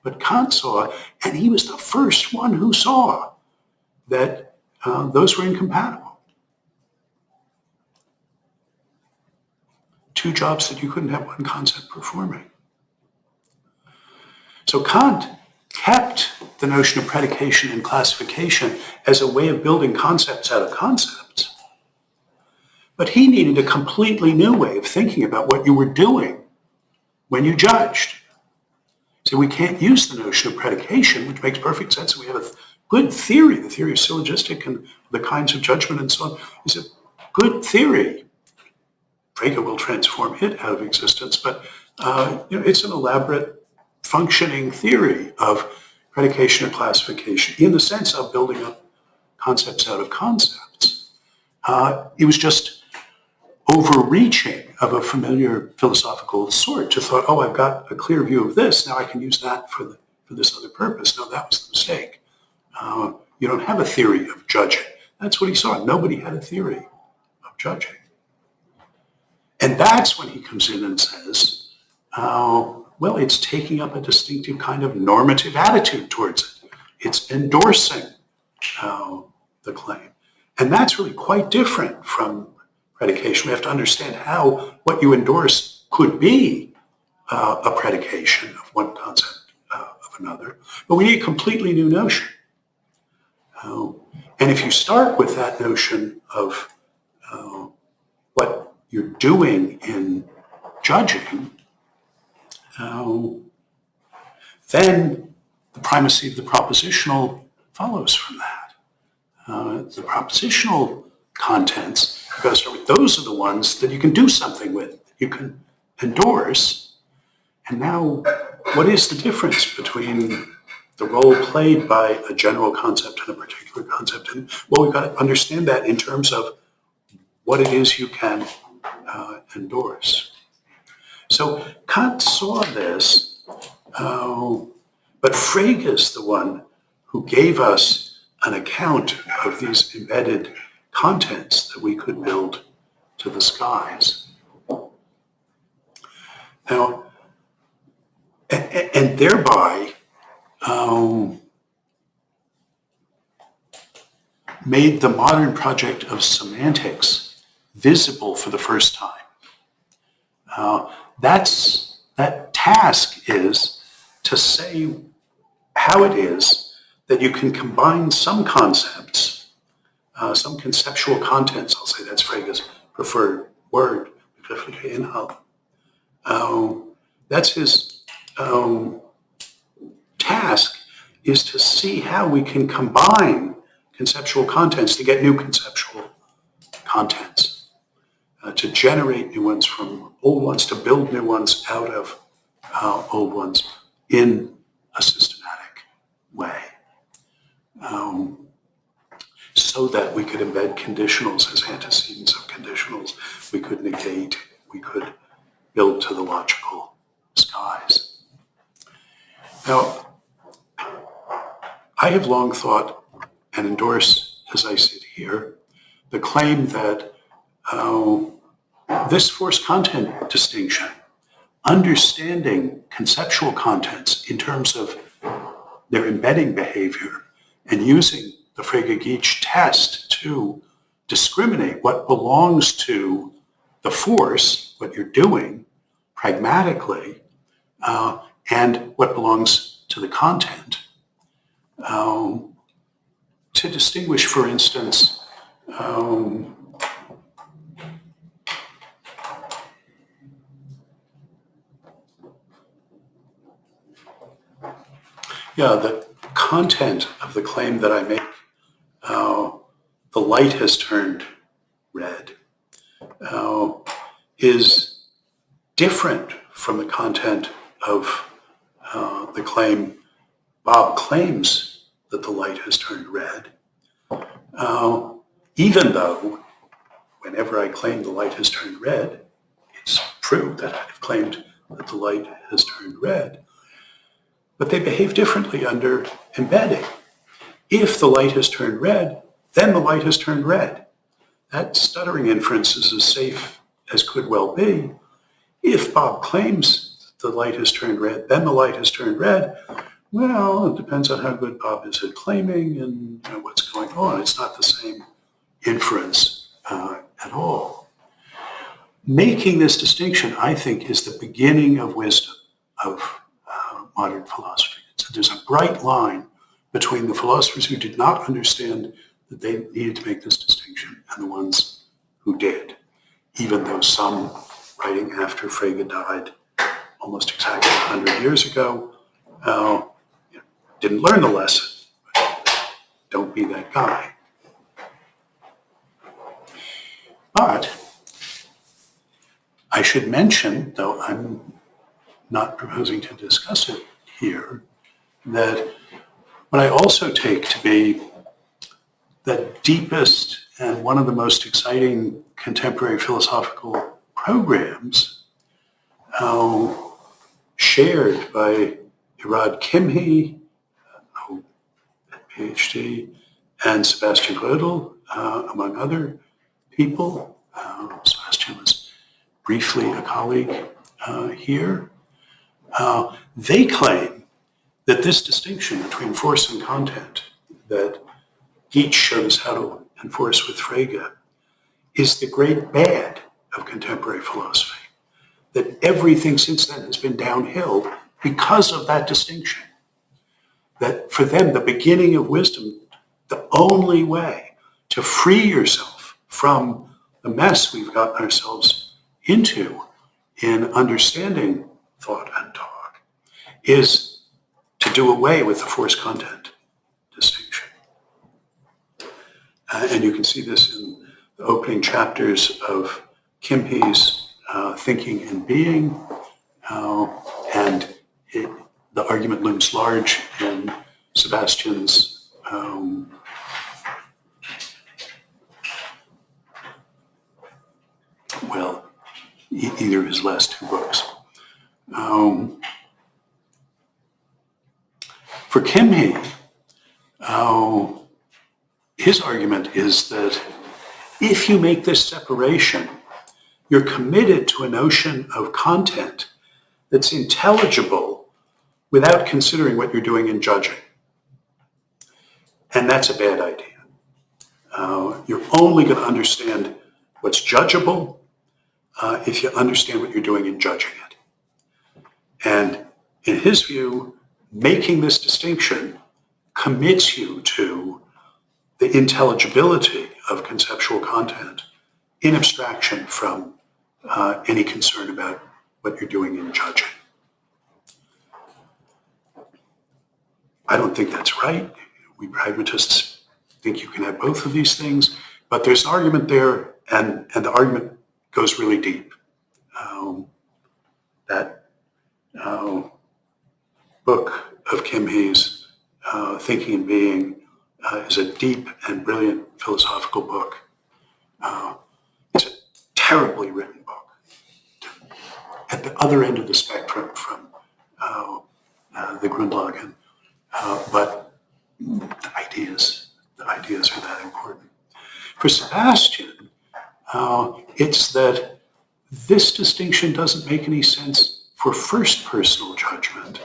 But Kant saw, and he was the first one who saw, that those were incompatible. Two jobs that you couldn't have one concept performing. So Kant kept the notion of predication and classification as a way of building concepts out of concepts. But he needed a completely new way of thinking about what you were doing when you judged. So we can't use the notion of predication, which makes perfect sense. We have a good theory. The theory of syllogistic and the kinds of judgment and so on is a good theory. Frege will transform it out of existence, but it's an elaborate functioning theory of predication or classification in the sense of building up concepts out of concepts. It was just overreaching of a familiar philosophical sort to thought, oh, I've got a clear view of this, now I can use that for this other purpose. No, that was the mistake. You don't have a theory of judging. That's what he saw. Nobody had a theory of judging. And that's when he comes in and says, well, it's taking up a distinctive kind of normative attitude towards it. It's endorsing the claim. And that's really quite different from predication. We have to understand how what you endorse could be a predication of one concept of another. But we need a completely new notion. And if you start with that notion of what you're doing in judging, then the primacy of the propositional follows from that. The propositional contents, those are the ones that you can do something with, you can endorse. And now, what is the difference between the role played by a general concept and a particular concept? And well, we've got to understand that in terms of what it is you can endorse. So Kant saw this, but Frege is the one who gave us an account of these embedded contents that we could build to the skies. Now, and thereby made the modern project of semantics visible for the first time. That task is to say how it is that you can combine some concepts, some conceptual contents, I'll say that's Frege's preferred word, that's his task, is to see how we can combine conceptual contents to get new conceptual contents, to generate new ones from old ones, to build new ones out of old ones in a systematic way, so that we could embed conditionals as antecedents of conditionals. We could negate, we could build to the logical skies. Now, I have long thought and endorse, as I sit here, the claim that this force content distinction, understanding conceptual contents in terms of their embedding behavior and using the Frege-Geach test to discriminate what belongs to the force, what you're doing pragmatically, and what belongs to the content. To distinguish, for instance, the content of the claim that I make, the light has turned red, is different from the content of the claim Bob claims that the light has turned red. even though whenever I claim the light has turned red, it's true that I've claimed that the light has turned red, but they behave differently under embedding. If the light has turned red, then the light has turned red. That stuttering inference is as safe as could well be. If Bob claims the light has turned red, then the light has turned red, well, it depends on how good Bob is at claiming and what's going on. It's not the same inference at all. Making this distinction, I think, is the beginning of wisdom of modern philosophy. So there's a bright line between the philosophers who did not understand that they needed to make this distinction and the ones who did, even though some writing after Frege died almost exactly 100 years ago didn't learn the lesson. Don't be that guy. But I should mention, though I'm not proposing to discuss it here, that what I also take to be the deepest and one of the most exciting contemporary philosophical programs shared by Irad Kimhi, Ph.D., and Sebastian Rödel, among other people. Sebastian was briefly a colleague here. They claim that this distinction between force and content that Geach showed us how to enforce with Frege is the great bad of contemporary philosophy, that everything since then has been downhill because of that distinction. That for them, the beginning of wisdom, the only way to free yourself from the mess we've gotten ourselves into in understanding thought and talk is to do away with the force-content distinction. And you can see this in the opening chapters of Kimhi's Thinking and Being, and the argument looms large in Sebastian's either of his last two books. For Kimhi, his argument is that if you make this separation, you're committed to a notion of content that's intelligible without considering what you're doing in judging. And that's a bad idea. You're only going to understand what's judgeable if you understand what you're doing in judging it. And in his view, making this distinction commits you to the intelligibility of conceptual content in abstraction from any concern about what you're doing in judging. I don't think that's right. We pragmatists think you can have both of these things, but there's an argument there, and the argument goes really deep. That book of Kimhi's, Thinking and Being, is a deep and brilliant philosophical book. It's a terribly written book. At the other end of the spectrum from the Grundlagen, but the ideas are that important. For Sebastian, it's that this distinction doesn't make any sense for first personal judgment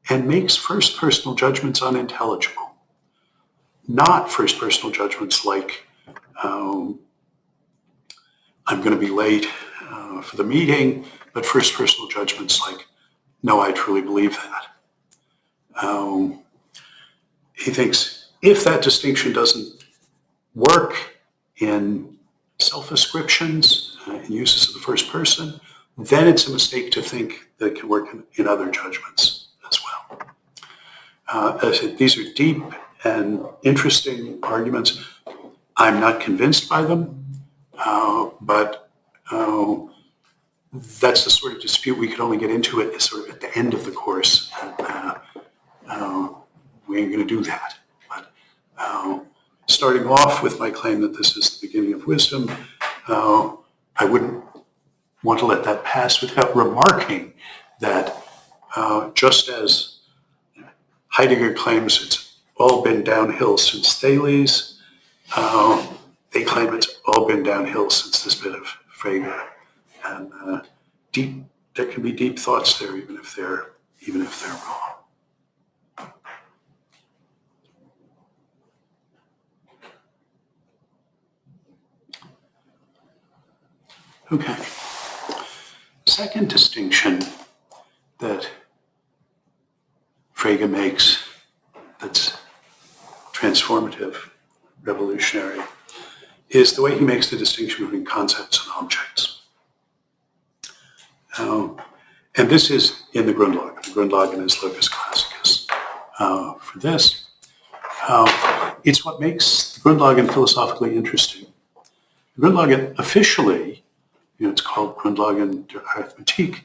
and makes first personal judgments unintelligible. Not first personal judgments like, I'm going to be late for the meeting, but first personal judgments like, no, I truly believe that. He thinks if that distinction doesn't work in self-ascriptions and uses of the first person, then it's a mistake to think that it can work in other judgments as well. As I said, these are deep and interesting arguments. I'm not convinced by them, but that's the sort of dispute we could only get into it sort of at the end of the course. And, we ain't going to do that. But starting off with my claim that this is the beginning of wisdom, I wouldn't want to let that pass without remarking that just as Heidegger claims it's all been downhill since Thales, they claim it's all been downhill since this bit of Frege. And there can be deep thoughts there, even if they're wrong. Okay. Second distinction that Frege makes that's transformative, revolutionary, is the way he makes the distinction between concepts and objects. And this is in the Grundlagen. The Grundlagen is locus classicus for this. It's what makes the Grundlagen philosophically interesting. The Grundlagen officially, it's called Grundlagen der Arithmetik,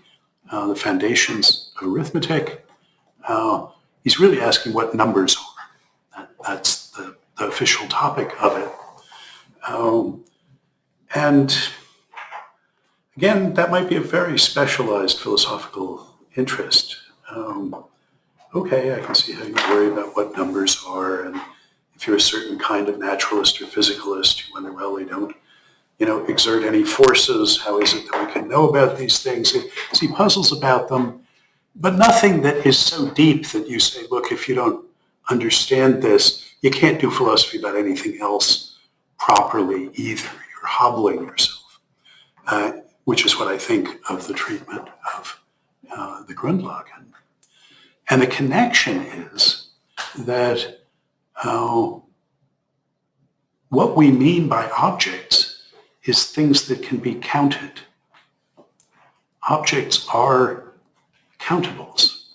the foundations of arithmetic. He's really asking what numbers are. That's the official topic of it. And again, that might be a very specialized philosophical interest. Okay, I can see how you worry about what numbers are, and if you're a certain kind of naturalist or physicalist, you wonder, well, they don't, exert any forces. How is it that we can know about these things? He puzzles about them, but nothing that is so deep that you say, look, if you don't understand this, you can't do philosophy about anything else properly either. You're hobbling yourself, which is what I think of the treatment of the Grundlagen. And the connection is that what we mean by objects is things that can be counted. Objects are countables.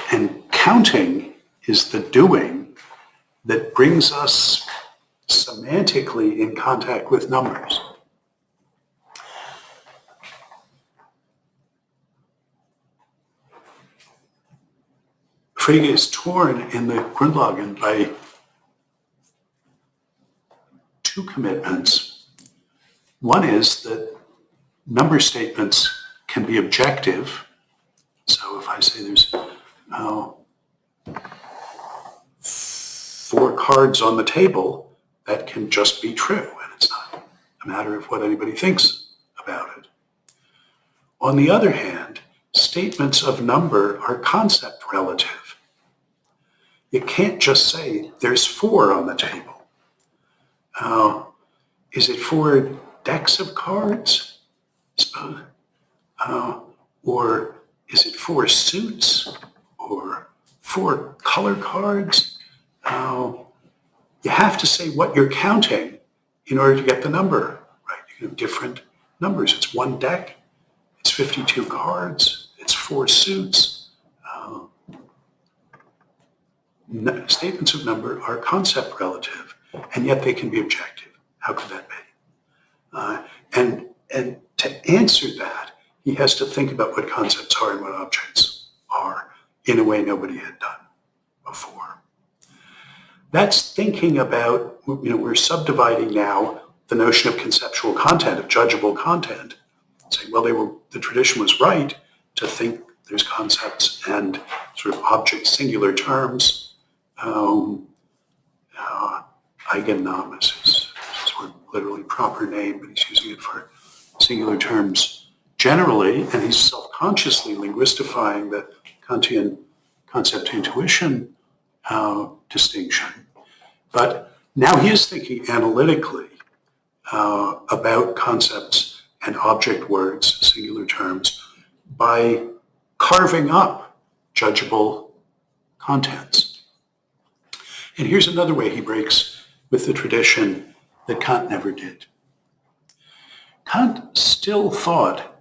And counting is the doing that brings us semantically in contact with numbers. Frege is torn in the Grundlagen by two commitments. One is that number statements can be objective. So if I say there's 4 cards on the table, that can just be true, and it's not a matter of what anybody thinks about it. On the other hand, statements of number are concept relative. You can't just say there's 4 on the table. Is it 4 decks of cards? Or is it 4 suits? Or 4 color cards? You have to say what you're counting in order to get the number right. You can have different numbers. It's 1 deck. It's 52 cards. It's 4 suits. Statements of number are concept relative, and yet they can be objective. How could that be? And to answer that, he has to think about what concepts are and what objects are in a way nobody had done before. That's thinking about, we're subdividing now the notion of conceptual content, of judgeable content, saying, well, the tradition was right to think there's concepts and sort of object singular terms. Eigennamen is sort of literally proper name, but he's using it for singular terms generally, and he's self-consciously linguistifying the Kantian concept-intuition distinction. But now he is thinking analytically about concepts and object words, singular terms, by carving up judgeable contents. And here's another way he breaks with the tradition that Kant never did. Kant still thought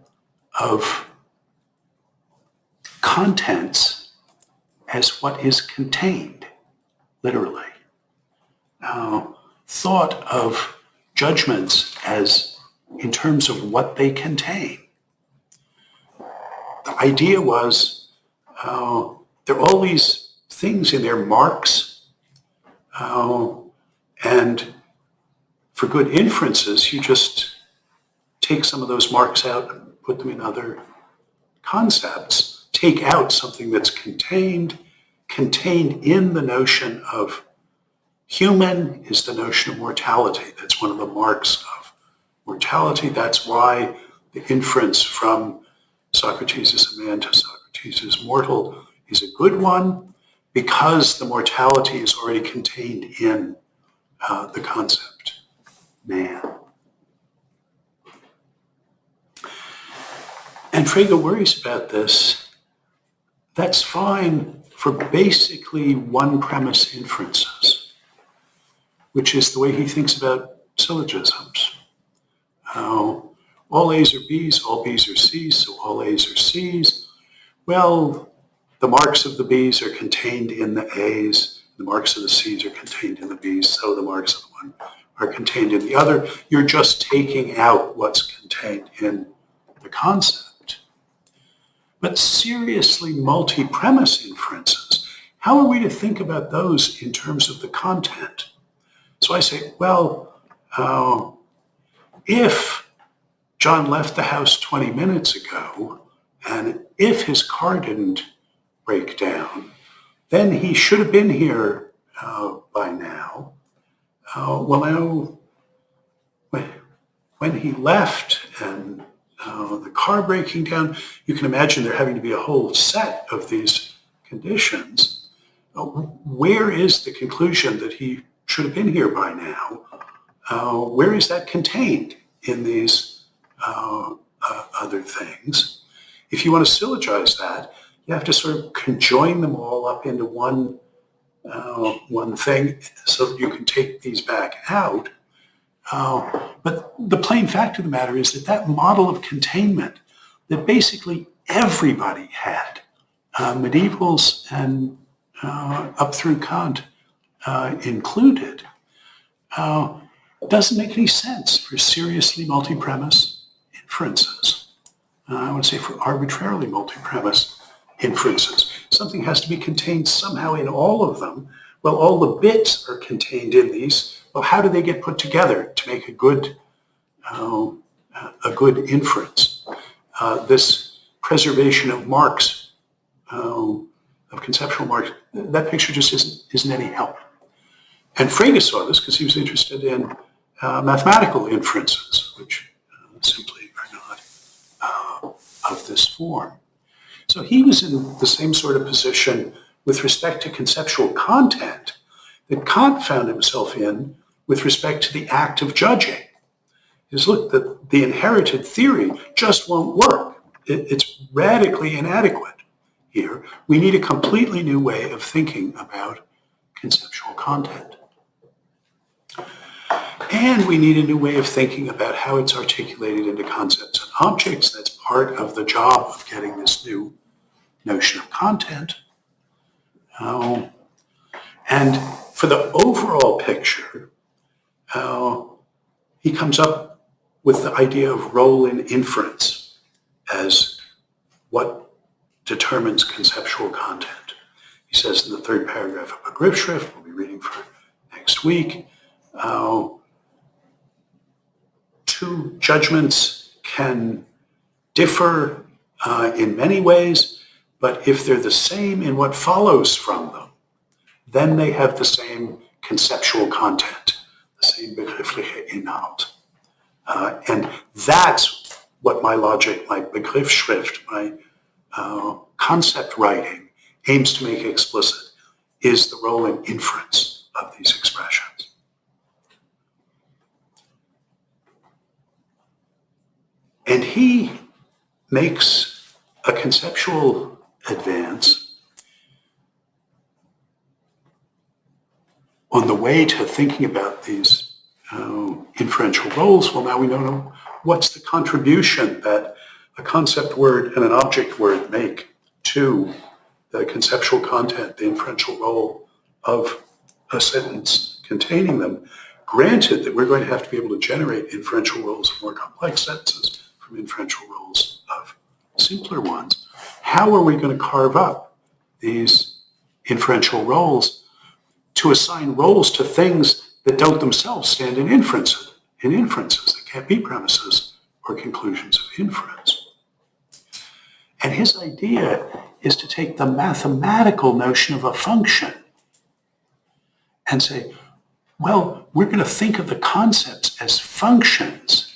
of contents as what is contained, literally. Thought of judgments as in terms of what they contain. The idea was there are all these things in their marks, And for good inferences, you just take some of those marks out and put them in other concepts, take out something that's contained in the notion of human is the notion of mortality. That's one of the marks of mortality. That's why the inference from Socrates is a man to Socrates is mortal is a good one, because the mortality is already contained in the concept man. And Frege worries about this. That's fine for basically one premise inferences, which is the way he thinks about syllogisms. All A's are B's, all B's are C's, so all A's are C's. Well, the marks of the B's are contained in the A's, the marks of the C's are contained in the B's, so the marks of the one are contained in the other. You're just taking out what's contained in the concept. But seriously, multi-premise inferences, how are we to think about those in terms of the content? So I say, well, if John left the house 20 minutes ago, and if his car didn't break down, then he should have been here by now. Well, now, when he left and the car breaking down, you can imagine there having to be a whole set of these conditions. Where is the conclusion that he should have been here by now? Where is that contained in these other things? If you want to syllogize that, you have to sort of conjoin them all up into one thing so that you can take these back out. But the plain fact of the matter is that model of containment that basically everybody had, medievals and up through Kant included, doesn't make any sense for seriously multi-premise inferences. I would say for arbitrarily multi-premise inferences. Something has to be contained somehow in all of them. Well, all the bits are contained in these. Well, how do they get put together to make a good inference? This preservation of marks, of conceptual marks, that picture just isn't any help. And Frege saw this because he was interested in mathematical inferences, which simply are not of this form. So he was in the same sort of position with respect to conceptual content that Kant found himself in with respect to the act of judging. Is look, the inherited theory just won't work. It's radically inadequate here. We need a completely new way of thinking about conceptual content. And we need a new way of thinking about how it's articulated into concepts and objects. That's part of the job of getting this new notion of content. And for the overall picture, he comes up with the idea of role in inference as what determines conceptual content. He says in the third paragraph of Begriffsschrift, we'll be reading for next week, two judgments can differ in many ways, but if they're the same in what follows from them, then they have the same conceptual content, the same begriffliche Inhalt. And that's what my logic, my Begriffsschrift, my concept writing aims to make explicit, is the role in inference of these expressions. And he makes a conceptual advance on the way to thinking about these inferential roles. Well, now we don't know what's the contribution that a concept word and an object word make to the conceptual content, the inferential role of a sentence containing them. Granted that we're going to have to be able to generate inferential roles of more complex sentences from inferential roles of simpler ones. How are we going to carve up these inferential roles to assign roles to things that don't themselves stand in inferences. They can't be premises or conclusions of inference. And his idea is to take the mathematical notion of a function and say, well, we're going to think of the concepts as functions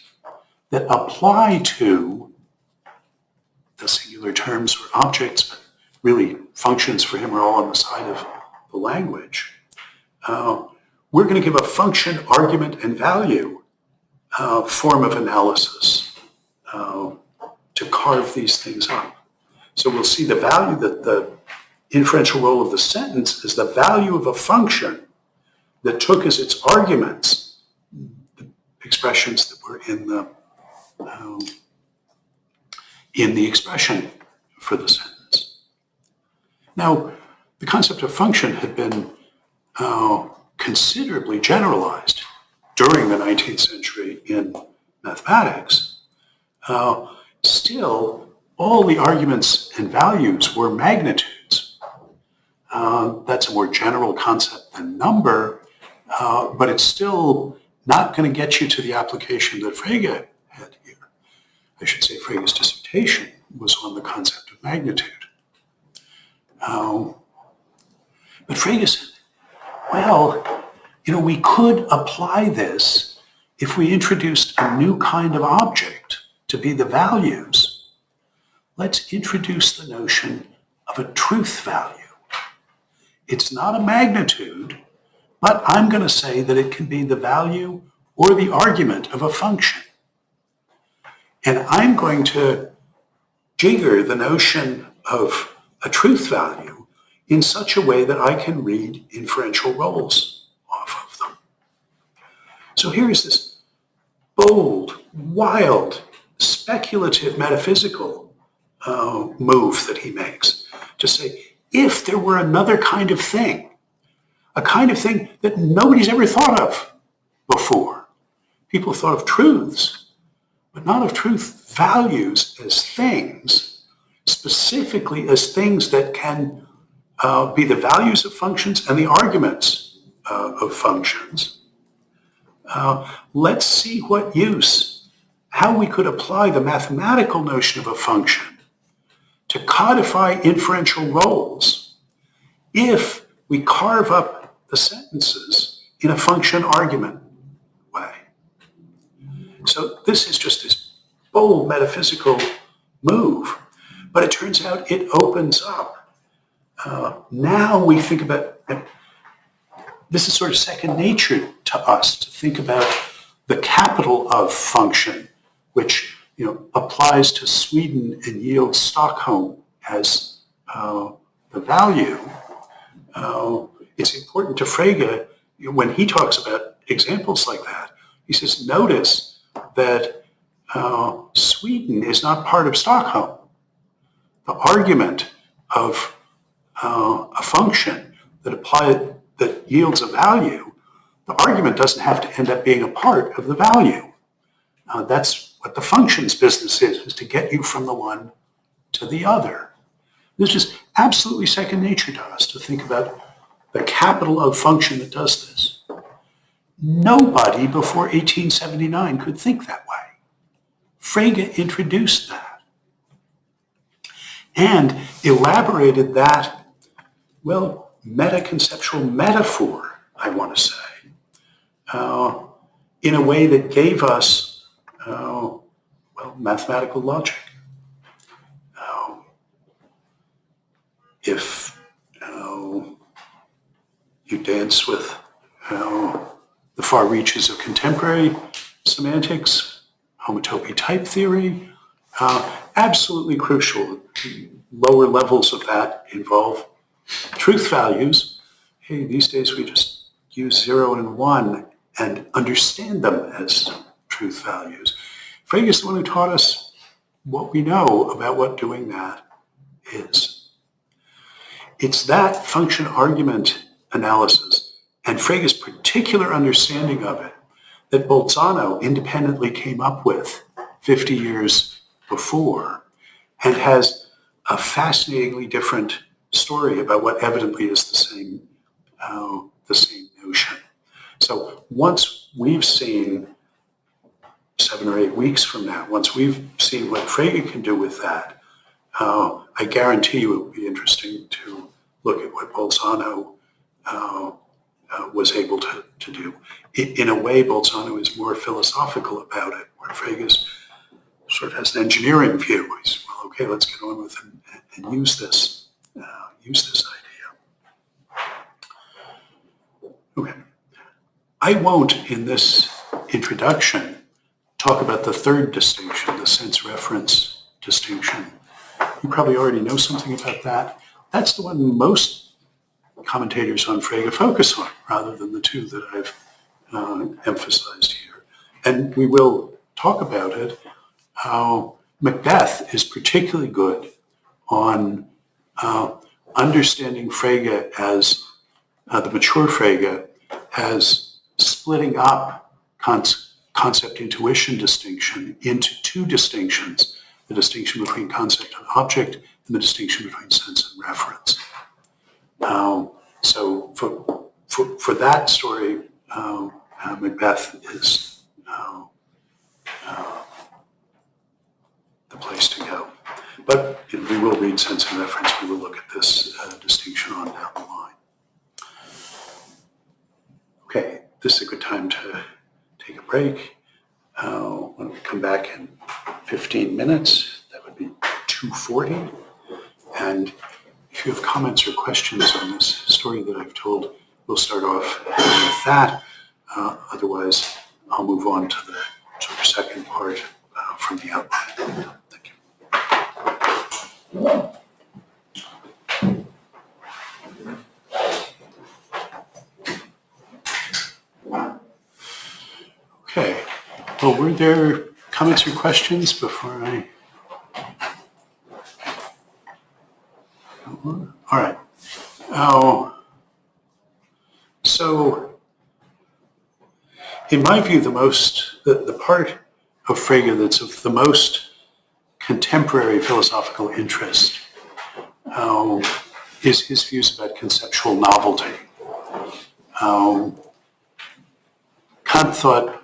that apply to the singular terms or objects, but really functions for him are all on the side of the language. We're going to give a function, argument, and value form of analysis to carve these things up. So we'll see the value that the inferential role of the sentence is the value of a function that took as its arguments the expressions that were in the expression for the sentence. Now, the concept of function had been considerably generalized during the 19th century in mathematics. Still, all the arguments and values were magnitudes. That's a more general concept than number, but it's still not going to get you to the application that Frege had here. I should say Frege's dissertation was on the concept of magnitude. But Frege said, well, we could apply this if we introduced a new kind of object to be the values. Let's introduce the notion of a truth value. It's not a magnitude, but I'm going to say that it can be the value or the argument of a function. And I'm going to jigger the notion of a truth value in such a way that I can read inferential roles off of them. So here's this bold, wild, speculative metaphysical move that he makes to say, if there were another kind of thing, a kind of thing that nobody's ever thought of before. People thought of truths, but not of truth values as things, specifically as things that can be the values of functions and the arguments of functions. Let's see how we could apply the mathematical notion of a function to codify inferential roles if we carve up the sentences in a function argument way. So this is just this bold metaphysical move, but it turns out it opens up. Now we think about, this is sort of second nature to us to think about the capital of function, which applies to Sweden and yields Stockholm as the value. It's important to Frege when he talks about examples like that. He says, notice that Sweden is not part of Stockholm. The argument of a function that yields a value, the argument doesn't have to end up being a part of the value. That's what the function's business is to get you from the one to the other. This is absolutely second nature to us to think about the capital of function that does this. Nobody before 1879 could think that way. Frege introduced that and elaborated that, metaconceptual metaphor, I want to say, in a way that gave us mathematical logic. If you dance with the far reaches of contemporary semantics, homotopy type theory, absolutely crucial. Lower levels of that involve truth values. Hey, these days we just use 0 and 1 and understand them as truth values. Frege is the one who taught us what we know about what doing that is. It's that function argument analysis and Frege's particular understanding of it that Bolzano independently came up with 50 years before and has a fascinatingly different story about what evidently is the same notion. So once we've seen 7 or 8 weeks from now, once we've seen what Frege can do with that, I guarantee you it will be interesting to look at what Bolzano was able to do. In a way, Bolzano is more philosophical about it, where Frege sort of has an engineering view. He's, well, okay, let's get on with it and use this idea. Okay. I won't, in this introduction, talk about the third distinction, the sense-reference distinction. You probably already know something about that. That's the one most commentators on Frege focus on, rather than the two that I've emphasized here. And we will talk about it. Macbeth is particularly good on understanding Frege as, the mature Frege, as splitting up concept-intuition distinction into two distinctions, the distinction between concept and object and the distinction between sense and reference. So for that story, Macbeth is the place to go. But we will read sense and reference. We will look at this distinction on down the line. Okay, this is a good time to take a break. When we come back in 15 minutes, that would be 2:40. And if you have comments or questions on this story that I've told, we'll start off with that. Otherwise, I'll move on to the sort of second part from the outline. Thank you. Okay. Well, were there comments or questions before I... All right. So, in my view, the part of Frege that's of the most contemporary philosophical interest is his views about conceptual novelty. Kant thought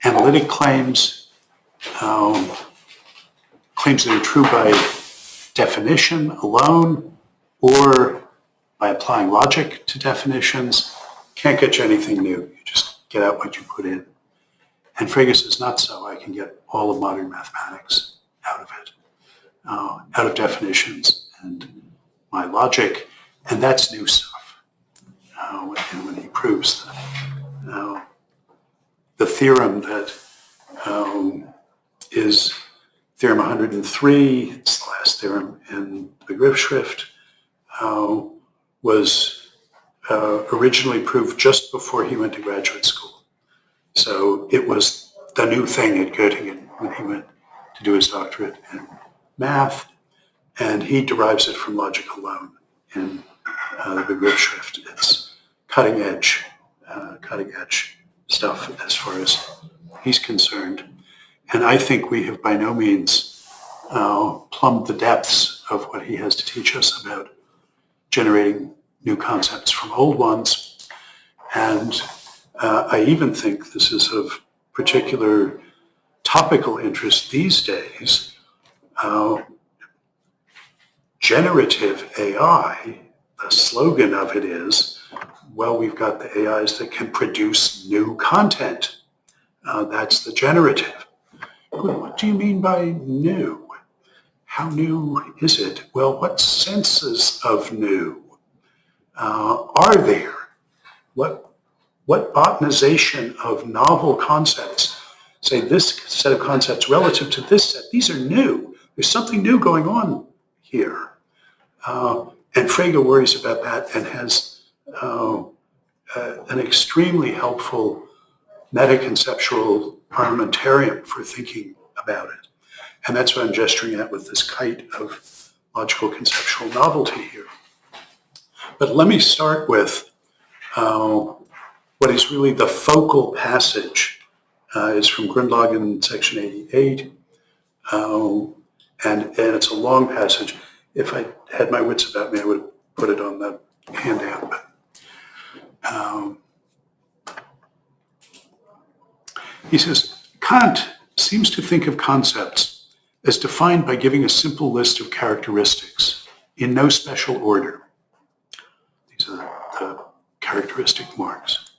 analytic claims that are true by definition alone or by applying logic to definitions can't get you anything new. You just get out what you put in. And Frege says, not so. I can get all of modern mathematics out of it, out of definitions and my logic, and that's new stuff. And when he proves that the theorem that is Theorem 103, it's the last theorem in the Begriffsschrift, was originally proved just before he went to graduate school. So it was the new thing at Göttingen when he went to do his doctorate in math, and he derives it from logic alone in the Begriffsschrift. It's cutting edge stuff as far as he's concerned. And I think we have by no means plumbed the depths of what he has to teach us about generating new concepts from old ones. And I even think this is of particular topical interest these days. Generative AI, the slogan of it is, well, we've got the AIs that can produce new content. That's the generative. What do you mean by new? How new is it? Well, what senses of new are there? What botanization of novel concepts, say this set of concepts relative to this set, these are new. There's something new going on here. And Frege worries about that and has an extremely helpful metaconceptual armamentarium for thinking about it. And that's what I'm gesturing at with this kite of logical conceptual novelty here. But let me start with what is really the focal passage. It's from Grundlagen, section 88. And it's a long passage. If I had my wits about me, I would have put it on the handout. But, He says, Kant seems to think of concepts as defined by giving a simple list of characteristics in no special order. These are the characteristic marks.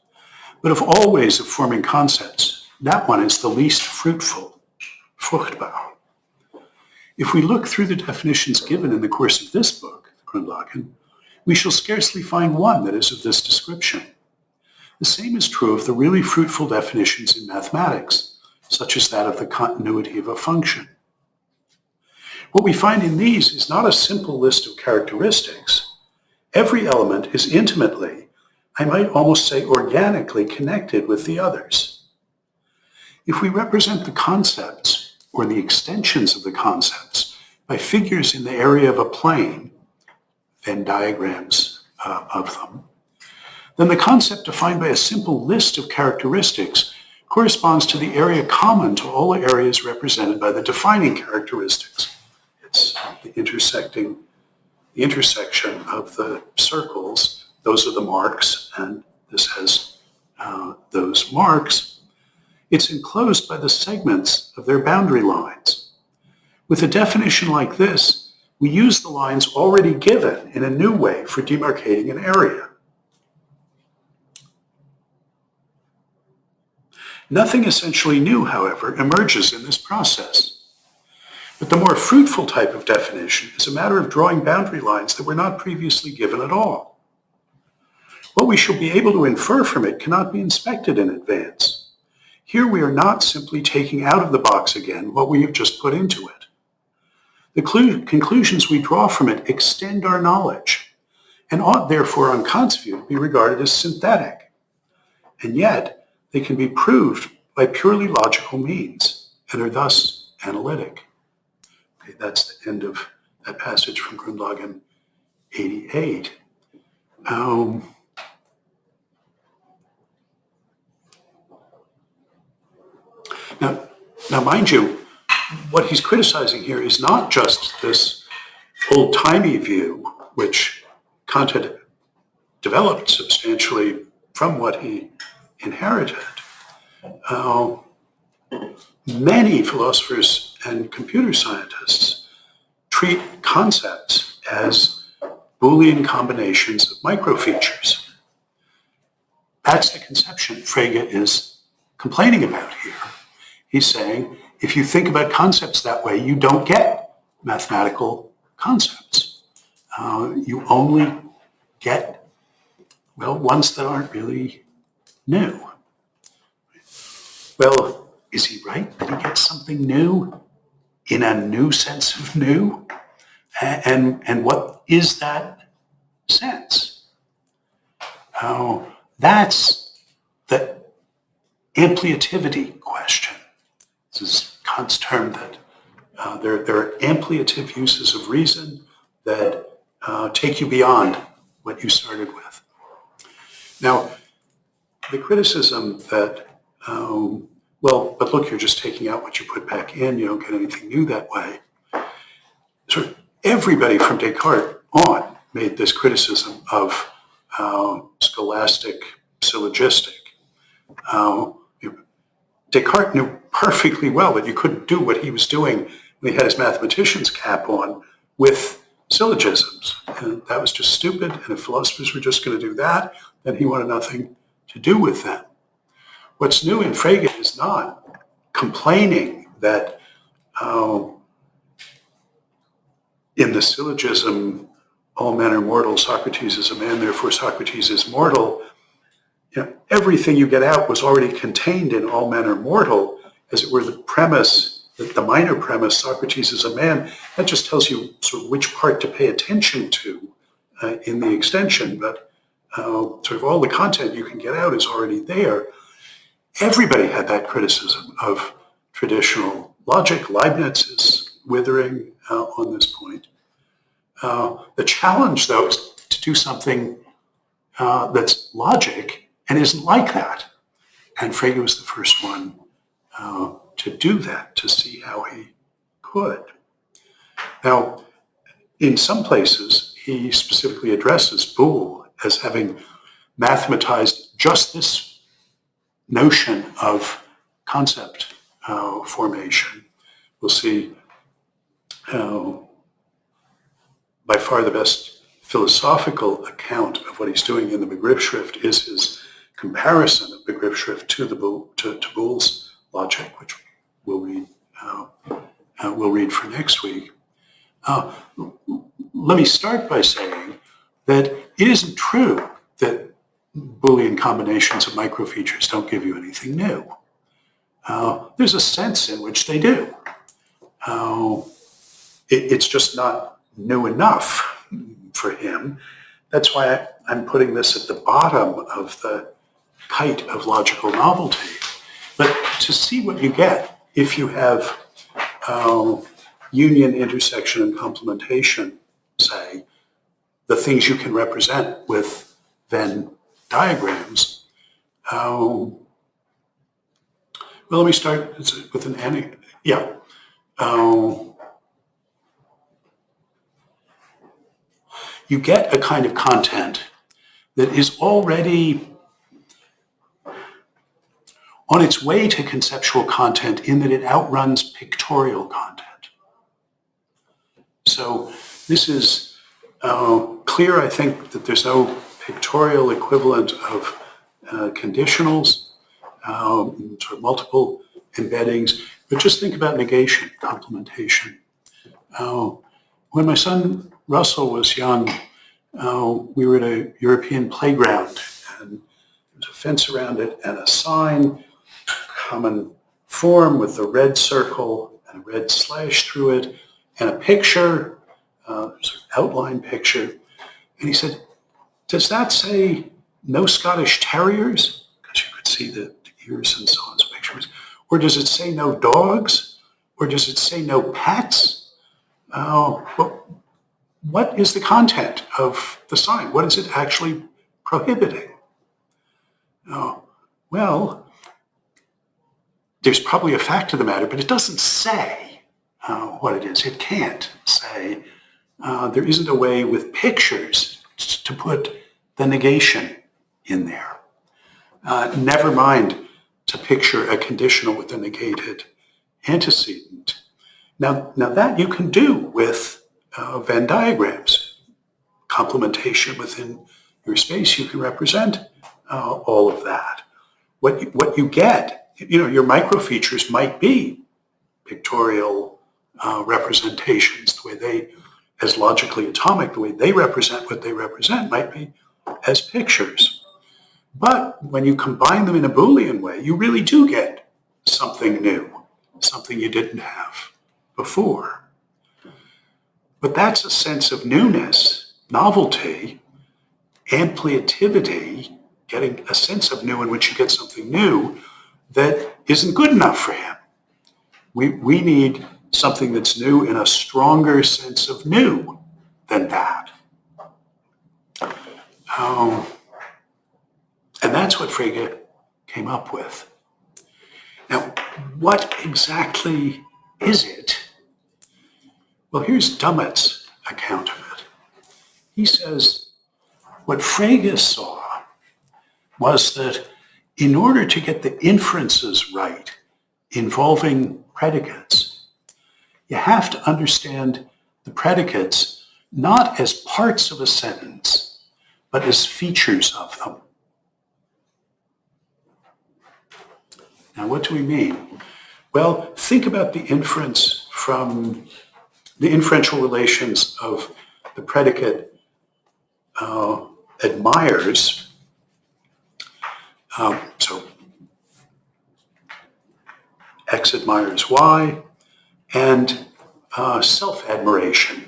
But of all ways of forming concepts, that one is the least fruitful, fruchtbar. If we look through the definitions given in the course of this book, Grundlagen, we shall scarcely find one that is of this description. The same is true of the really fruitful definitions in mathematics, such as that of the continuity of a function. What we find in these is not a simple list of characteristics. Every element is intimately, I might almost say organically, connected with the others. If we represent the concepts, or the extensions of the concepts, by figures in the area of a plane, Venn diagrams of them, then the concept defined by a simple list of characteristics corresponds to the area common to all areas represented by the defining characteristics. It's the intersection of the circles. Those are the marks, and this has those marks. It's enclosed by the segments of their boundary lines. With a definition like this, we use the lines already given in a new way for demarcating an area. Nothing essentially new, however, emerges in this process. But the more fruitful type of definition is a matter of drawing boundary lines that were not previously given at all. What we shall be able to infer from it cannot be inspected in advance. Here we are not simply taking out of the box again what we have just put into it. The conclusions we draw from it extend our knowledge and ought therefore, on Kant's view, be regarded as synthetic. And yet, they can be proved by purely logical means and are thus analytic. Okay, that's the end of that passage from Grundlagen 88. Now, mind you, what he's criticizing here is not just this old-timey view, which Kant had developed substantially from what he inherited. Many philosophers and computer scientists treat concepts as Boolean combinations of microfeatures. That's the conception Frege is complaining about here. He's saying, if you think about concepts that way, you don't get mathematical concepts. You only get, well, ones that aren't really new. Well, is he right that he gets something new in a new sense of new? And what is that sense? That's the ampliativity question. This is Kant's term that there are ampliative uses of reason that take you beyond what you started with. Now, the criticism that, but look, you're just taking out what you put back in, you don't get anything new that way. Sort of everybody from Descartes on made this criticism of scholastic syllogistic. Descartes knew perfectly well that you couldn't do what he was doing when he had his mathematician's cap on with syllogisms. And that was just stupid, and if philosophers were just going to do that, then he wanted nothing to do with them. What's new in Frege is not complaining that in the syllogism, all men are mortal, Socrates is a man, therefore Socrates is mortal. Everything you get out was already contained in all men are mortal, as it were the premise, the minor premise, Socrates is a man. That just tells you sort of which part to pay attention to in the extension, but sort of all the content you can get out is already there. Everybody had that criticism of traditional logic. Leibniz is withering on this point. The challenge, though, is to do something that's logic and isn't like that. And Frege was the first one to do that, to see how he could. Now, in some places, he specifically addresses Boole as having mathematized just this notion of concept formation. We'll see by far the best philosophical account of what he's doing in the Begriffsschrift is his comparison of Begriffsschrift to Boole's logic, which we'll read for next week. Let me start by saying that it isn't true that Boolean combinations of microfeatures don't give you anything new. There's a sense in which they do. It's just not new enough for him. That's why I'm putting this at the bottom of the kite of logical novelty. But to see what you get if you have union, intersection, and complementation, say, the things you can represent with Venn diagrams. Well, let me start with an anecdote. Yeah. You get a kind of content that is already on its way to conceptual content in that it outruns pictorial content. So this is clear, I think, that there's no pictorial equivalent of conditionals, sort of multiple embeddings, but just think about negation, complementation. When my son Russell was young, we were at a European playground, and there was a fence around it and a sign, common form with a red circle and a red slash through it, and a picture, sort of outline picture. And he said, does that say no Scottish Terriers? Because you could see the ears and so on in pictures. Or does it say no dogs? Or does it say no pets? What is the content of the sign? What is it actually prohibiting? Well, there's probably a fact of the matter, but it doesn't say what it is. It can't say. There isn't a way with pictures to put the negation in there. Never mind to picture a conditional with a negated antecedent. Now that you can do with Venn diagrams. Complementation within your space, you can represent all of that. What you get, your microfeatures might be pictorial representations, the way they, as logically atomic, the way they represent what they represent might be as pictures. But when you combine them in a Boolean way, you really do get something new, something you didn't have before. But that's a sense of newness, novelty, ampliativity, getting a sense of new in which you get something new that isn't good enough for him. We need something that's new in a stronger sense of new than that. And that's what Frege came up with. Now, what exactly is it? Well, here's Dummett's account of it. He says, what Frege saw was that in order to get the inferences right involving predicates, you have to understand the predicates not as parts of a sentence, but as features of them. Now, what do we mean? Well, think about the inference from the inferential relations of the predicate admires. So X admires Y, and self-admiration.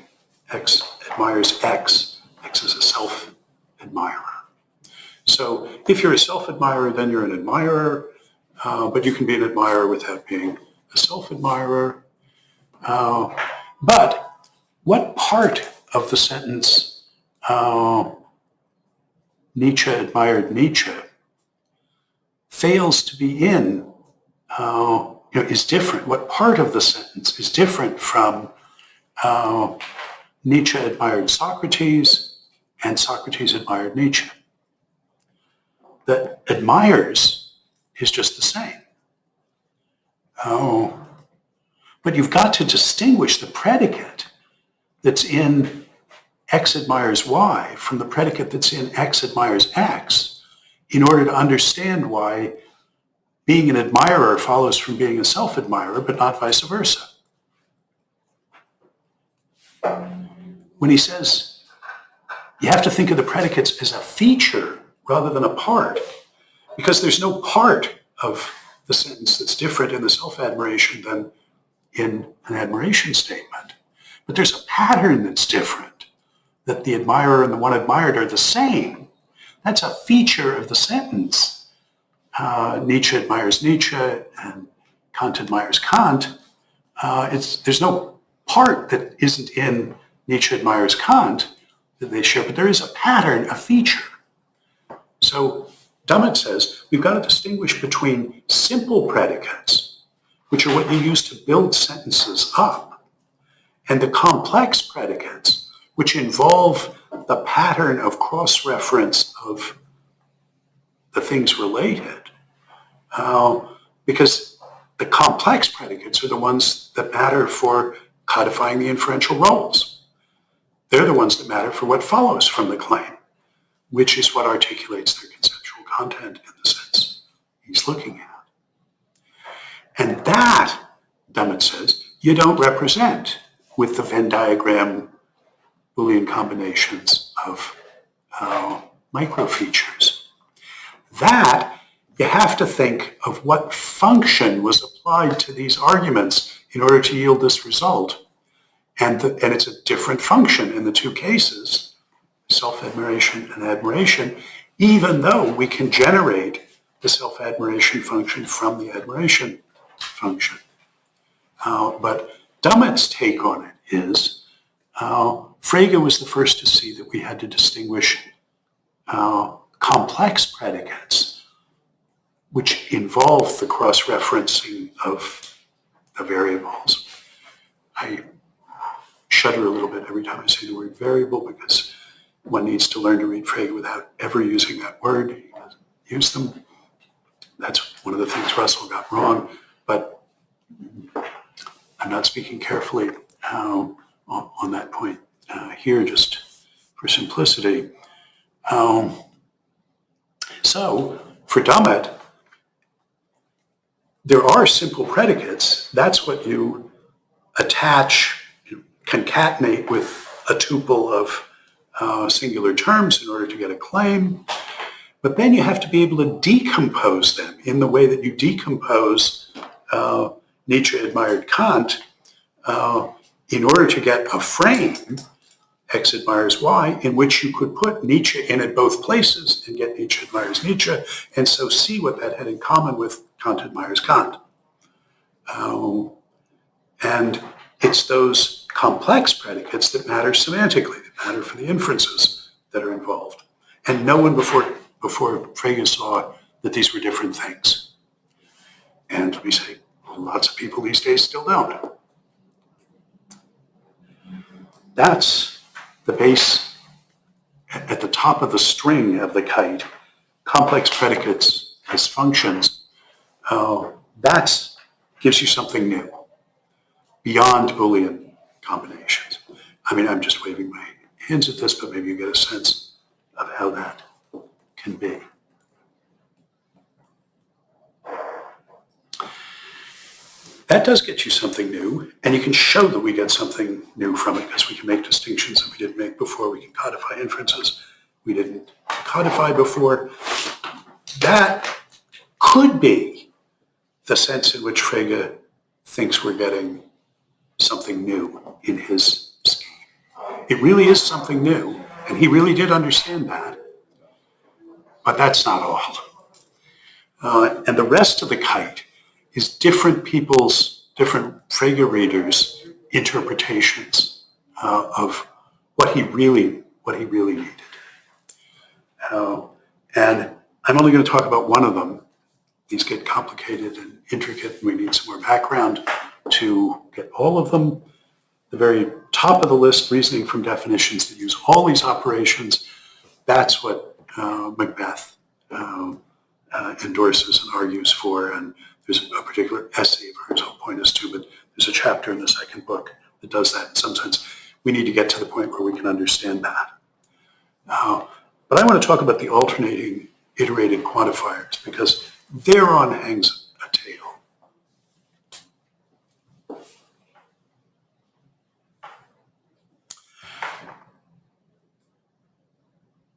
X admires X. X is a self-admirer. So if you're a self-admirer, then you're an admirer, but you can be an admirer without being a self-admirer. But what part of the sentence Nietzsche admired Nietzsche fails to be in, is different? What part of the sentence is different from Nietzsche admired Socrates and Socrates admired Nietzsche? That admires is just the same. Oh, but you've got to distinguish the predicate that's in X admires Y from the predicate that's in X admires X in order to understand why being an admirer follows from being a self-admirer, but not vice versa. When he says you have to think of the predicates as a feature rather than a part, because there's no part of the sentence that's different in the self-admiration than in an admiration statement. But there's a pattern that's different, that the admirer and the one admired are the same. That's a feature of the sentence. Nietzsche admires Nietzsche and Kant admires Kant. There's no part that isn't in Nietzsche admires Kant that they share, but there is a pattern, a feature. So Dummett says we've got to distinguish between simple predicates, which are what you use to build sentences up, and the complex predicates, which involve the pattern of cross-reference of the things related. Because the complex predicates are the ones that matter for codifying the inferential roles. They're the ones that matter for what follows from the claim, which is what articulates their conceptual content in the sense he's looking at. And that, Dummett says, you don't represent with the Venn diagram Boolean combinations of microfeatures. That you have to think of what function was applied to these arguments in order to yield this result. And it's a different function in the two cases, self-admiration and admiration, even though we can generate the self-admiration function from the admiration function. But Dummett's take on it is Frege was the first to see that we had to distinguish complex predicates which involve the cross-referencing of the variables. I shudder a little bit every time I say the word variable because one needs to learn to read Frege without ever using that word. He doesn't use them. That's one of the things Russell got wrong, but I'm not speaking carefully on that point here, just for simplicity. So for Dummett, there are simple predicates. That's what you attach, concatenate with a tuple of singular terms in order to get a claim. But then you have to be able to decompose them in the way that you decompose Nietzsche admired Kant in order to get a frame, X admires Y, in which you could put Nietzsche in at both places and get Nietzsche admires Nietzsche, and so see what that had in common with Kant admires Kant. And it's those complex predicates that matter semantically, that matter for the inferences that are involved. And no one before Frege saw that these were different things. And we say, well, lots of people these days still don't. That's the base at the top of the string of the kite. Complex predicates as functions. That gives you something new beyond Boolean combinations. I mean, I'm just waving my hands at this, but maybe you get a sense of how that can be. That does get you something new, and you can show that we get something new from it because we can make distinctions that we didn't make before. We can codify inferences we didn't codify before. That could be the sense in which Frege thinks we're getting something new in his scheme. It really is something new, and he really did understand that. But that's not all. And the rest of the kite is different people's, different Frege readers' interpretations of what he really needed. And I'm only going to talk about one of them. These get complicated and intricate, and we need some more background to get all of them. The very top of the list, reasoning from definitions that use all these operations, that's what Macbeth endorses and argues for, and there's a particular essay of hers I'll point us to, but there's a chapter in the second book that does that. In some sense, we need to get to the point where we can understand that. But I want to talk about the alternating iterated quantifiers, because thereon hangs a tale.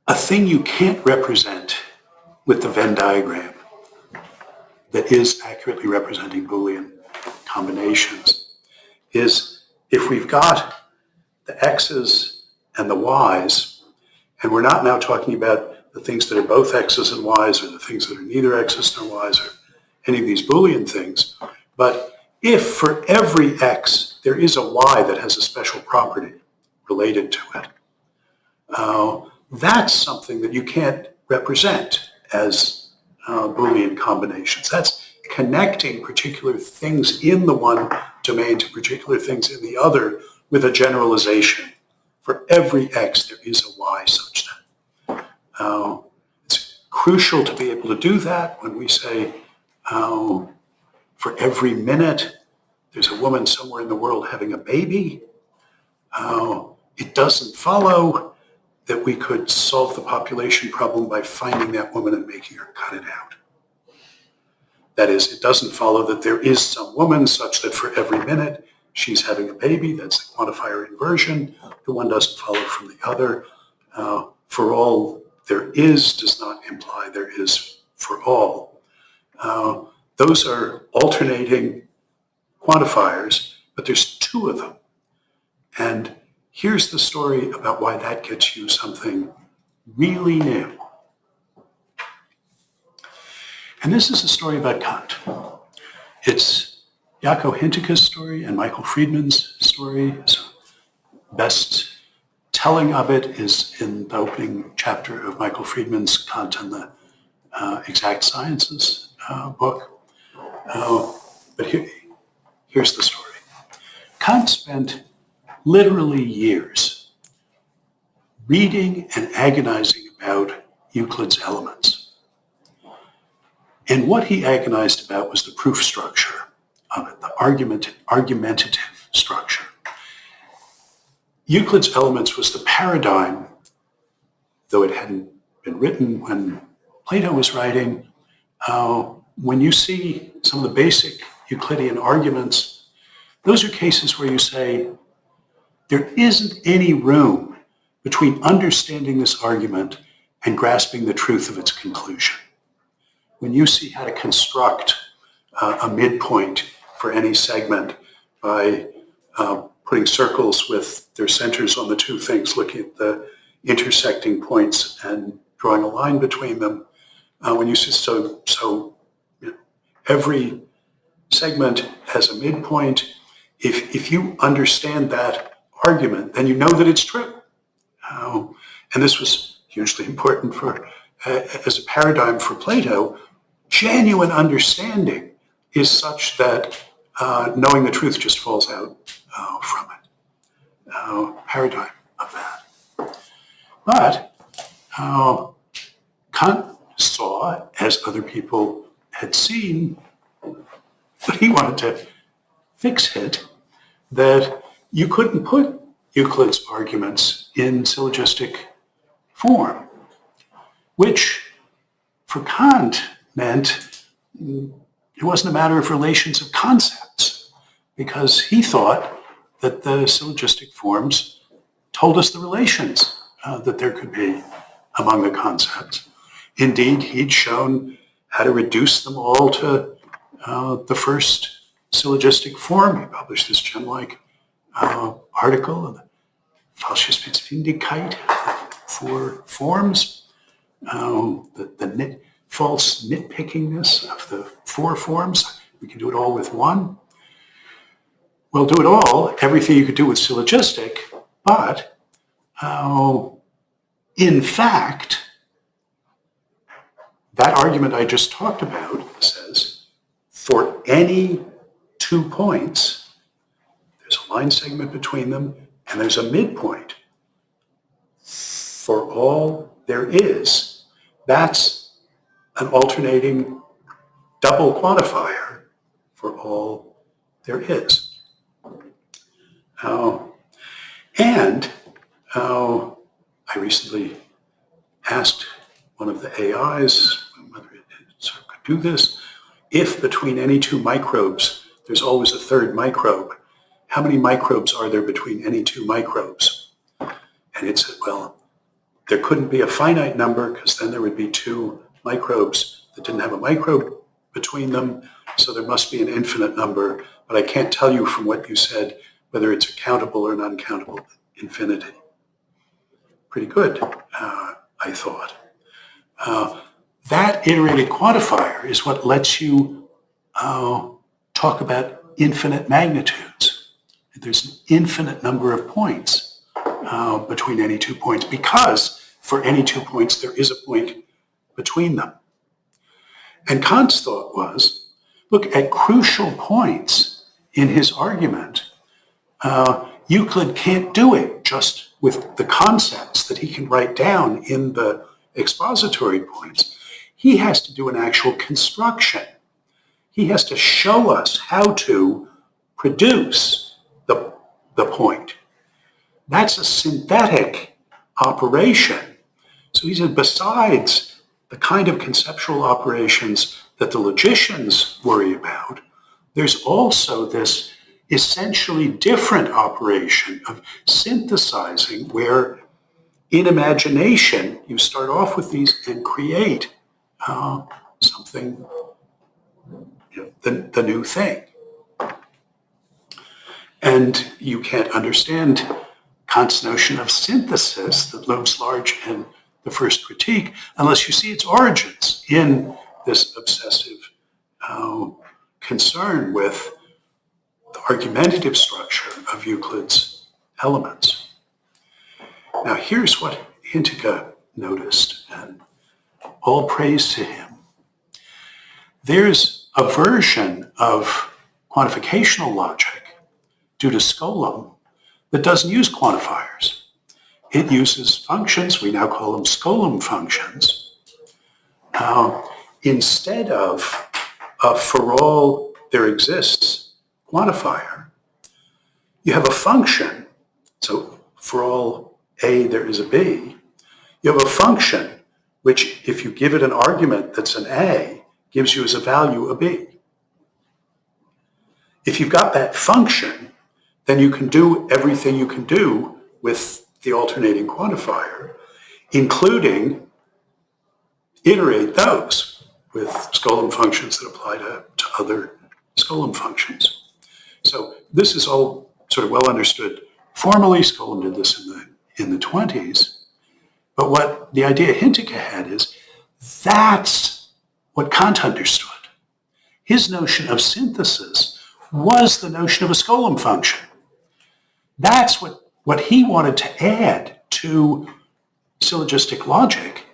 A thing you can't represent with the Venn diagram that is accurately representing Boolean combinations is if we've got the x's and the y's, and we're not now talking about the things that are both x's and y's or the things that are neither x's nor y's or any of these Boolean things, but if for every x there is a y that has a special property related to it, that's something that you can't represent as Boolean combinations. That's connecting particular things in the one domain to particular things in the other with a generalization. For every x, there is a y such that. It's crucial to be able to do that when we say for every minute, there's a woman somewhere in the world having a baby. It doesn't follow that we could solve the population problem by finding that woman and making her cut it out. That is, it doesn't follow that there is some woman such that for every minute she's having a baby. That's the quantifier inversion. The one doesn't follow from the other. For all there is does not imply there is for all. Those are alternating quantifiers, but there's two of them. And here's the story about why that gets you something really new. And this is a story about Kant. It's Jaakko Hinteke's story and Michael Friedman's story. So best telling of it is in the opening chapter of Michael Friedman's Kant and the Exact Sciences book. But here's the story. Kant spent literally years reading and agonizing about Euclid's Elements. And what he agonized about was the proof structure of it, the argumentative structure. Euclid's Elements was the paradigm, though it hadn't been written when Plato was writing. When you see some of the basic Euclidean arguments, those are cases where you say, there isn't any room between understanding this argument and grasping the truth of its conclusion. When you see how to construct a midpoint for any segment by putting circles with their centers on the two things, looking at the intersecting points and drawing a line between them, when you see every segment has a midpoint. If you understand that argument, then you know that it's true. And this was hugely important for as a paradigm for Plato. Genuine understanding is such that knowing the truth just falls out from it. Paradigm of that. But Kant saw, as other people had seen, but he wanted to fix it, that you couldn't put Euclid's arguments in syllogistic form, which for Kant meant it wasn't a matter of relations of concepts, because he thought that the syllogistic forms told us the relations that there could be among the concepts. Indeed, he'd shown how to reduce them all to the first syllogistic form. He published this gem-like article of the Falschespezfindigkeit, four forms, the false nitpickingness of the four forms. We can do it all with one. Well, do it all, everything you could do with syllogistic, but in fact, that argument I just talked about says, for any 2 points, there's a line segment between them, and there's a midpoint. For all there is, that's an alternating double quantifier for all there is. And I recently asked one of the AIs whether it sort of could do this. If between any two microbes, there's always a third microbe, how many microbes are there between any two microbes? And it said, well, there couldn't be a finite number because then there would be two microbes that didn't have a microbe between them. So there must be an infinite number, but I can't tell you from what you said whether it's a countable or an uncountable infinity. Pretty good, I thought. That iterated quantifier is what lets you talk about infinite magnitudes. There's an infinite number of points between any 2 points because for any 2 points there is a point between them. And Kant's thought was, look, at crucial points in his argument, Euclid can't do it just with the concepts that he can write down in the expository points. He has to do an actual construction. He has to show us how to produce the point. That's a synthetic operation. So he said, besides the kind of conceptual operations that the logicians worry about, there's also this essentially different operation of synthesizing where in imagination you start off with these and create something, the new thing. And you can't understand Kant's notion of synthesis that looms large in the first critique unless you see its origins in this obsessive concern with the argumentative structure of Euclid's elements. Now here's what Hinticke noticed, and all praise to him. There's a version of quantificational logic due to Skolem that doesn't use quantifiers. It uses functions, we now call them Skolem functions, instead of a for all there exists quantifier. You have a function, so for all A there is a B. You have a function which, if you give it an argument that's an A, gives you as a value a B. If you've got that function, then you can do everything you can do with the alternating quantifier, including iterate those with Skolem functions that apply to other Skolem functions. So this is all sort of well understood. Formally, Skolem did this in the 20s. But what the idea Hinticke had is that's what Kant understood. His notion of synthesis was the notion of a Skolem function. That's what he wanted to add to syllogistic logic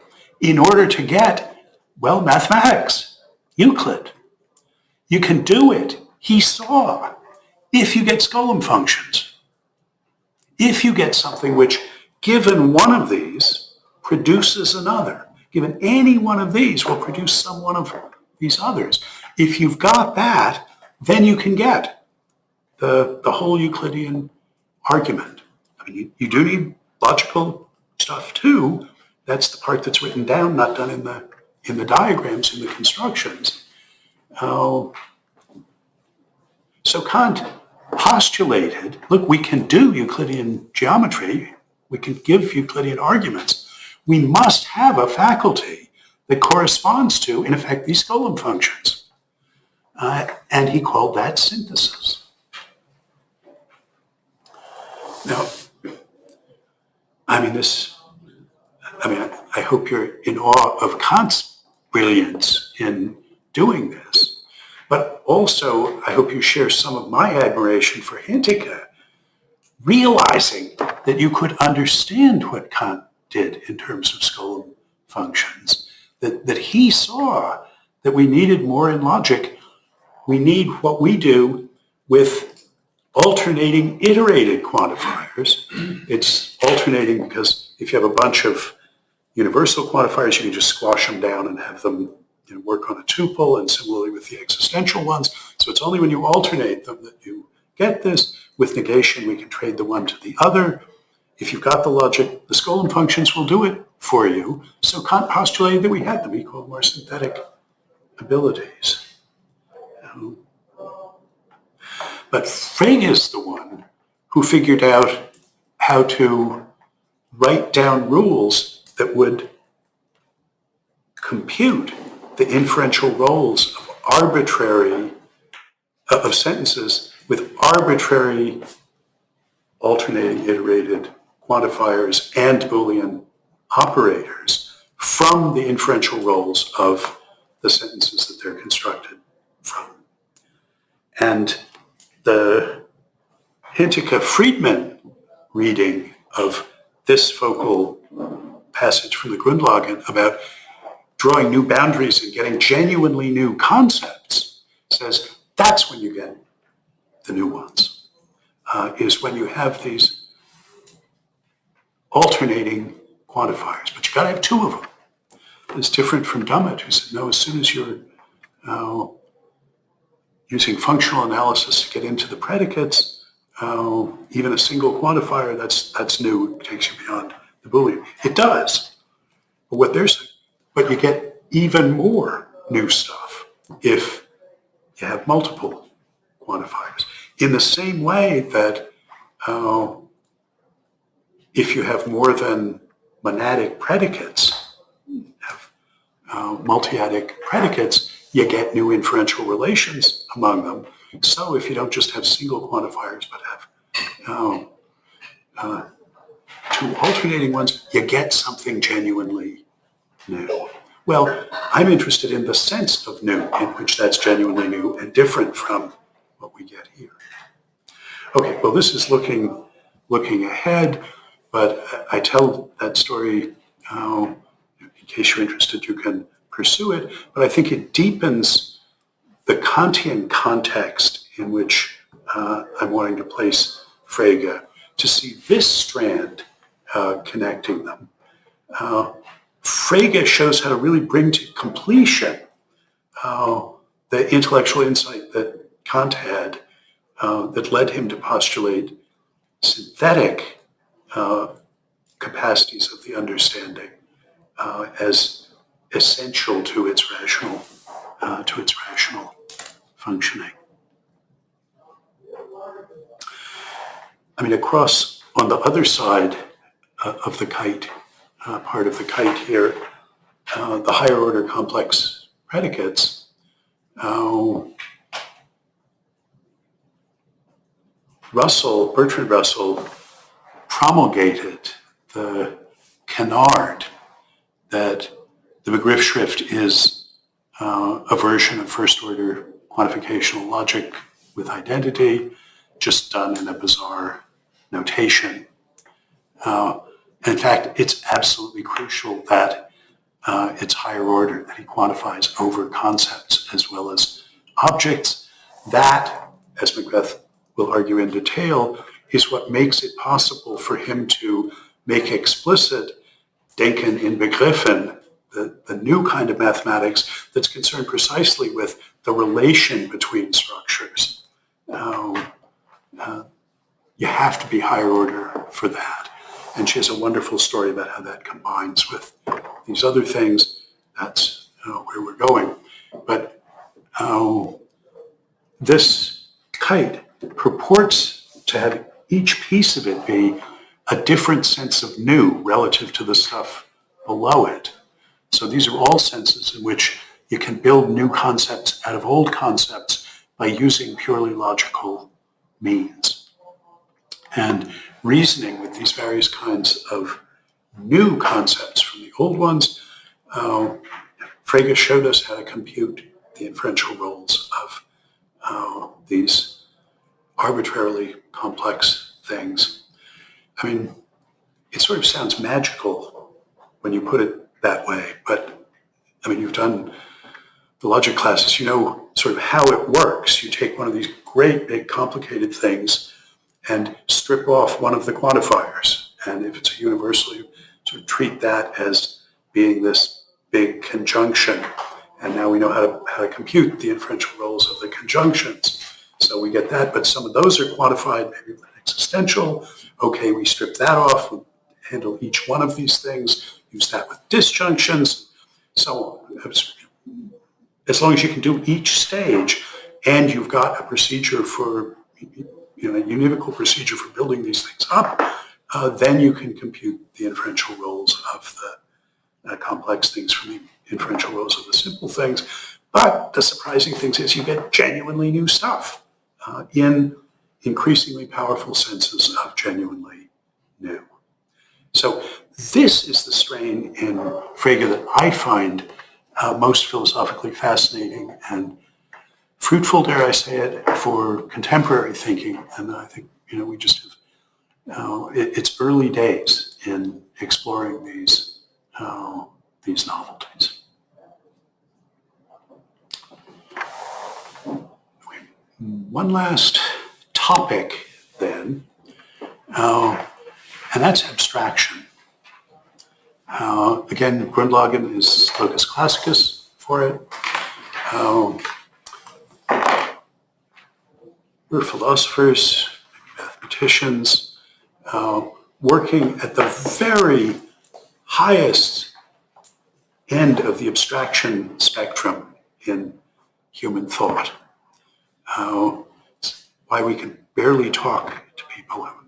in order to get, well, mathematics, Euclid. You can do it, he saw, if you get Skolem functions. If you get something which, given one of these, produces another. Given any one of these will produce some one of these others. If you've got that, then you can get the whole Euclidean argument. I mean, you do need logical stuff too. That's the part that's written down, not done in the diagrams, in the constructions. So Kant postulated, look, we can do Euclidean geometry. We can give Euclidean arguments. We must have a faculty that corresponds to, in effect, these Skolem functions. And he called that synthesis. Now, I hope you're in awe of Kant's brilliance in doing this, but also I hope you share some of my admiration for Hinticke, realizing that you could understand what Kant did in terms of Skolem functions, that he saw that we needed more in logic. We need what we do with alternating iterated quantifiers. It's alternating because if you have a bunch of universal quantifiers, you can just squash them down and have them work on a tuple, and similarly with the existential ones. So it's only when you alternate them that you get this. With negation, we can trade the one to the other. If you've got the logic, the Skolem functions will do it for you. So Kant postulated that we had them equal more synthetic abilities. But Frege is the one who figured out how to write down rules that would compute the inferential roles of sentences with arbitrary alternating iterated quantifiers and Boolean operators from the inferential roles of the sentences that they're constructed from. And the Hinticke-Friedman reading of this focal passage from the Grundlagen about drawing new boundaries and getting genuinely new concepts says that's when you get the new ones, is when you have these alternating quantifiers. But you got to have two of them. It's different from Dummett, who said, no, as soon as you're using functional analysis to get into the predicates, even a single quantifier, that's new. It takes you beyond the Boolean. It does. But what they're saying, but you get even more new stuff if you have multiple quantifiers. In the same way that if you have more than monadic predicates, have multiadic predicates, you get new inferential relations among them. So if you don't just have single quantifiers, but have two alternating ones, you get something genuinely new. Well, I'm interested in the sense of new, in which that's genuinely new and different from what we get here. Okay, well, this is looking ahead, but I tell that story, in case you're interested, you can pursue it, but I think it deepens the Kantian context in which I'm wanting to place Frege, to see this strand connecting them. Frege shows how to really bring to completion the intellectual insight that Kant had that led him to postulate synthetic capacities of the understanding as essential to its rational functioning. I mean, across on the other side of the kite, part of the kite here, the higher order complex predicates, Bertrand Russell promulgated the canard that the Begriffsschrift is a version of first order quantificational logic with identity, just done in a bizarre notation. In fact, it's absolutely crucial that it's higher order, that he quantifies over concepts as well as objects. That, as Macbeth will argue in detail, is what makes it possible for him to make explicit Denken in Begriffen, the new kind of mathematics that's concerned precisely with the relation between structures. You have to be higher order for that. And she has a wonderful story about how that combines with these other things. That's where we're going. But this kite purports to have each piece of it be a different sense of new relative to the stuff below it. So these are all senses in which you can build new concepts out of old concepts by using purely logical means. And reasoning with these various kinds of new concepts from the old ones, Frege showed us how to compute the inferential roles of these arbitrarily complex things. I mean, it sort of sounds magical when you put it that way, but I mean, you've done the logic classes, you know sort of how it works. You take one of these great big complicated things and strip off one of the quantifiers. And if it's a universal, you sort of treat that as being this big conjunction. And now we know how to compute the inferential roles of the conjunctions. So we get that, but some of those are quantified, maybe with existential. Okay, we strip that off, we handle each one of these things, use that with disjunctions, so on. As long as you can do each stage, and you've got a procedure for, a univocal procedure for building these things up, then you can compute the inferential roles of the complex things from the inferential roles of the simple things. But the surprising thing is you get genuinely new stuff in increasingly powerful senses of genuinely new. So this is the strain in Frege that I find most philosophically fascinating and fruitful, dare I say it, for contemporary thinking. And I think, we just have, it's early days in exploring these novelties. One last topic then, and that's abstraction. Again, Grundlagen is locus classicus for it. We're philosophers, mathematicians, working at the very highest end of the abstraction spectrum in human thought. It's why we can barely talk to people who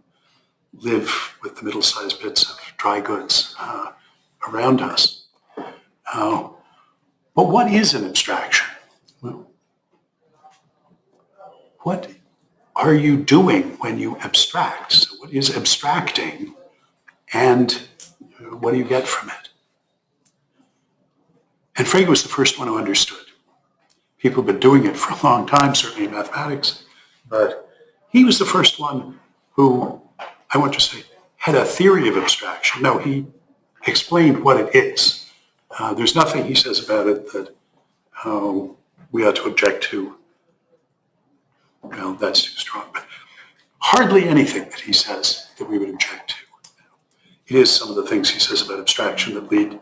live with the middle-sized bits of dry goods around us. But what is an abstraction? Well, what are you doing when you abstract? So what is abstracting, and what do you get from it? And Frege was the first one who understood. People have been doing it for a long time, certainly in mathematics, but he was the first one who, I want to say, had a theory of abstraction. No, he explained what it is. There's nothing he says about it that we ought to object to. Well, that's too strong, but hardly anything that he says that we would object to. It is some of the things he says about abstraction that lead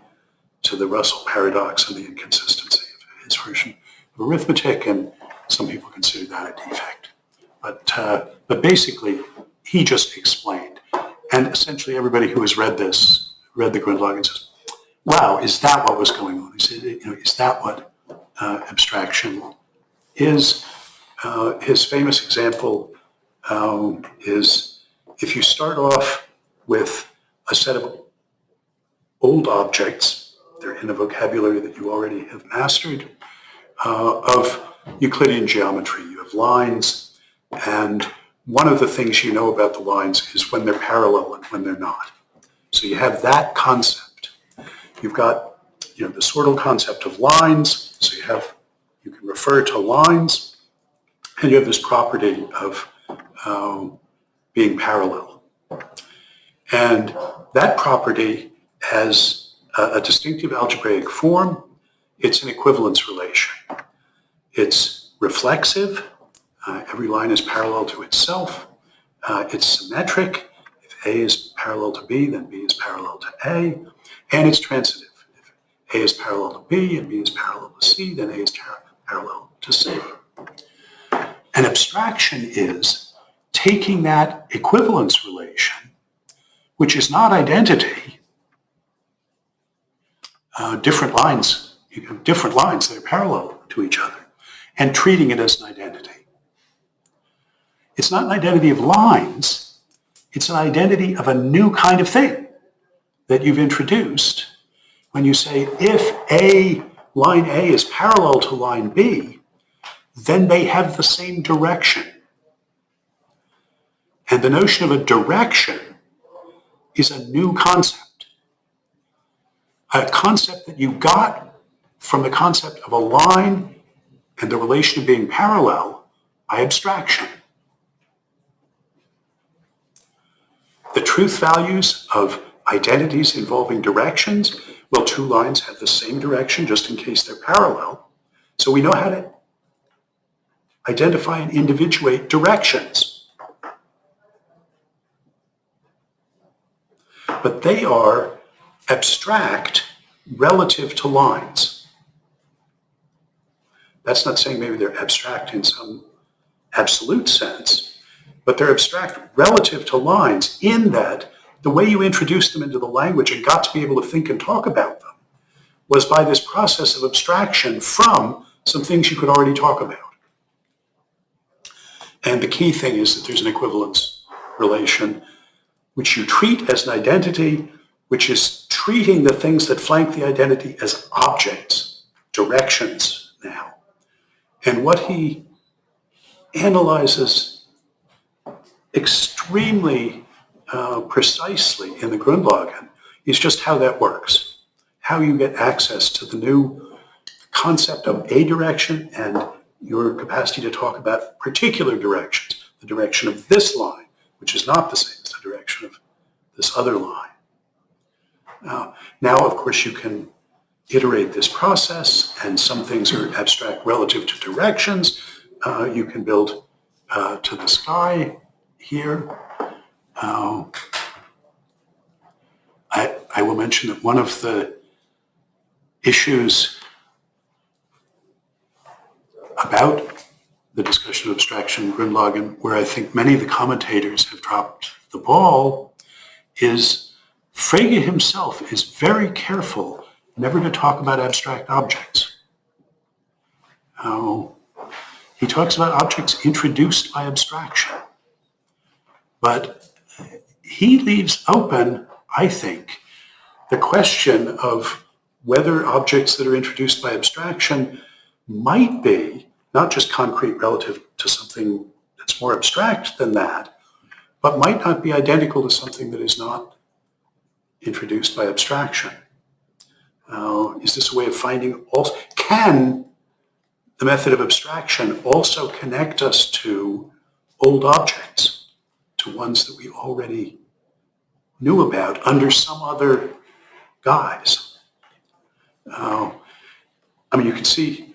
to the Russell paradox and the inconsistency of his version of arithmetic, and some people consider that a defect. But basically, he just explained. And essentially everybody who has read the Grundlagen says, wow, is that what was going on? He said, is that what abstraction is? His famous example is if you start off with a set of old objects, they're in a vocabulary that you already have mastered, of Euclidean geometry. You have lines, and one of the things you know about the lines is when they're parallel and when they're not. So you have that concept. You've got the sortal concept of lines, so you can refer to lines, and you have this property of being parallel. And that property has a distinctive algebraic form. It's an equivalence relation. It's reflexive. Every line is parallel to itself. It's symmetric. If A is parallel to B, then B is parallel to A. And it's transitive. If A is parallel to B and B is parallel to C, then A is parallel to C. An abstraction is taking that equivalence relation, which is not identity, different lines that are parallel to each other, and treating it as an identity. It's not an identity of lines, it's an identity of a new kind of thing that you've introduced when you say if line A is parallel to line B, then they have the same direction. And the notion of a direction is a new concept. A concept that you got from the concept of a line and the relation of being parallel by abstraction. The truth values of identities involving directions, well, two lines have the same direction just in case they're parallel. So we know how to identify and individuate directions. But they are abstract relative to lines. That's not saying maybe they're abstract in some absolute sense, but they're abstract relative to lines in that the way you introduced them into the language and got to be able to think and talk about them was by this process of abstraction from some things you could already talk about. And the key thing is that there's an equivalence relation, which you treat as an identity, which is treating the things that flank the identity as objects, directions now. And what he analyzes extremely precisely in the Grundlagen is just how that works, how you get access to the new concept of a direction and your capacity to talk about particular directions, the direction of this line, which is not the same as the direction of this other line. Now, of course, you can iterate this process, and some things are abstract relative to directions. You can build to the sky here. I will mention that one of the issues about the discussion of abstraction in Grundlagen, where I think many of the commentators have dropped the ball, is Frege himself is very careful never to talk about abstract objects. He talks about objects introduced by abstraction, but he leaves open, I think, the question of whether objects that are introduced by abstraction might be not just concrete relative to something that's more abstract than that, but might not be identical to something that is not introduced by abstraction. Is this a way of finding also, can the method of abstraction also connect us to old objects, to ones that we already knew about under some other guise? You can see,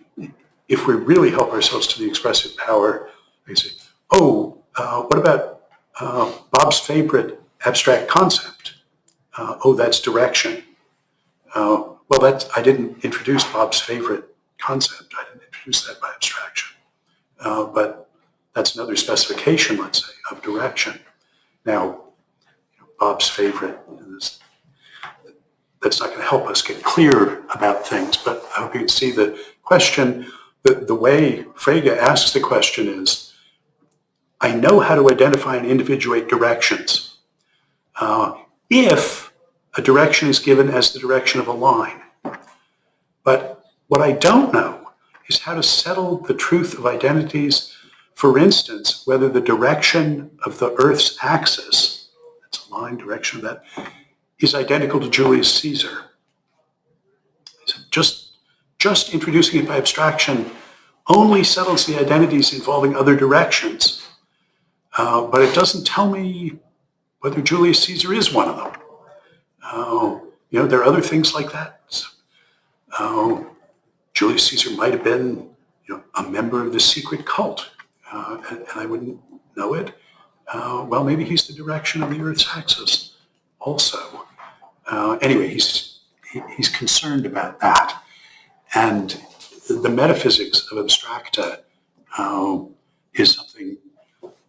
if we really help ourselves to the expressive power, we say, what about Bob's favorite abstract concept? That's direction. I didn't introduce Bob's favorite concept. I didn't introduce that by abstraction. But that's another specification, let's say, of direction. Now, Bob's favorite, that's not going to help us get clear about things, but I hope you can see the question, the way Frege asks the question is, I know how to identify and individuate directions if a direction is given as the direction of a line. But what I don't know is how to settle the truth of identities, for instance, whether the direction of the Earth's axis, that's a line direction of that, is identical to Julius Caesar. Just introducing it by abstraction only settles the identities involving other directions, but it doesn't tell me whether Julius Caesar is one of them. There are other things like that. Julius Caesar might have been, a member of the secret cult, and I wouldn't know it. Maybe he's the direction of the Earth's axis also. Anyway, he's concerned about that. And the metaphysics of abstracta is something,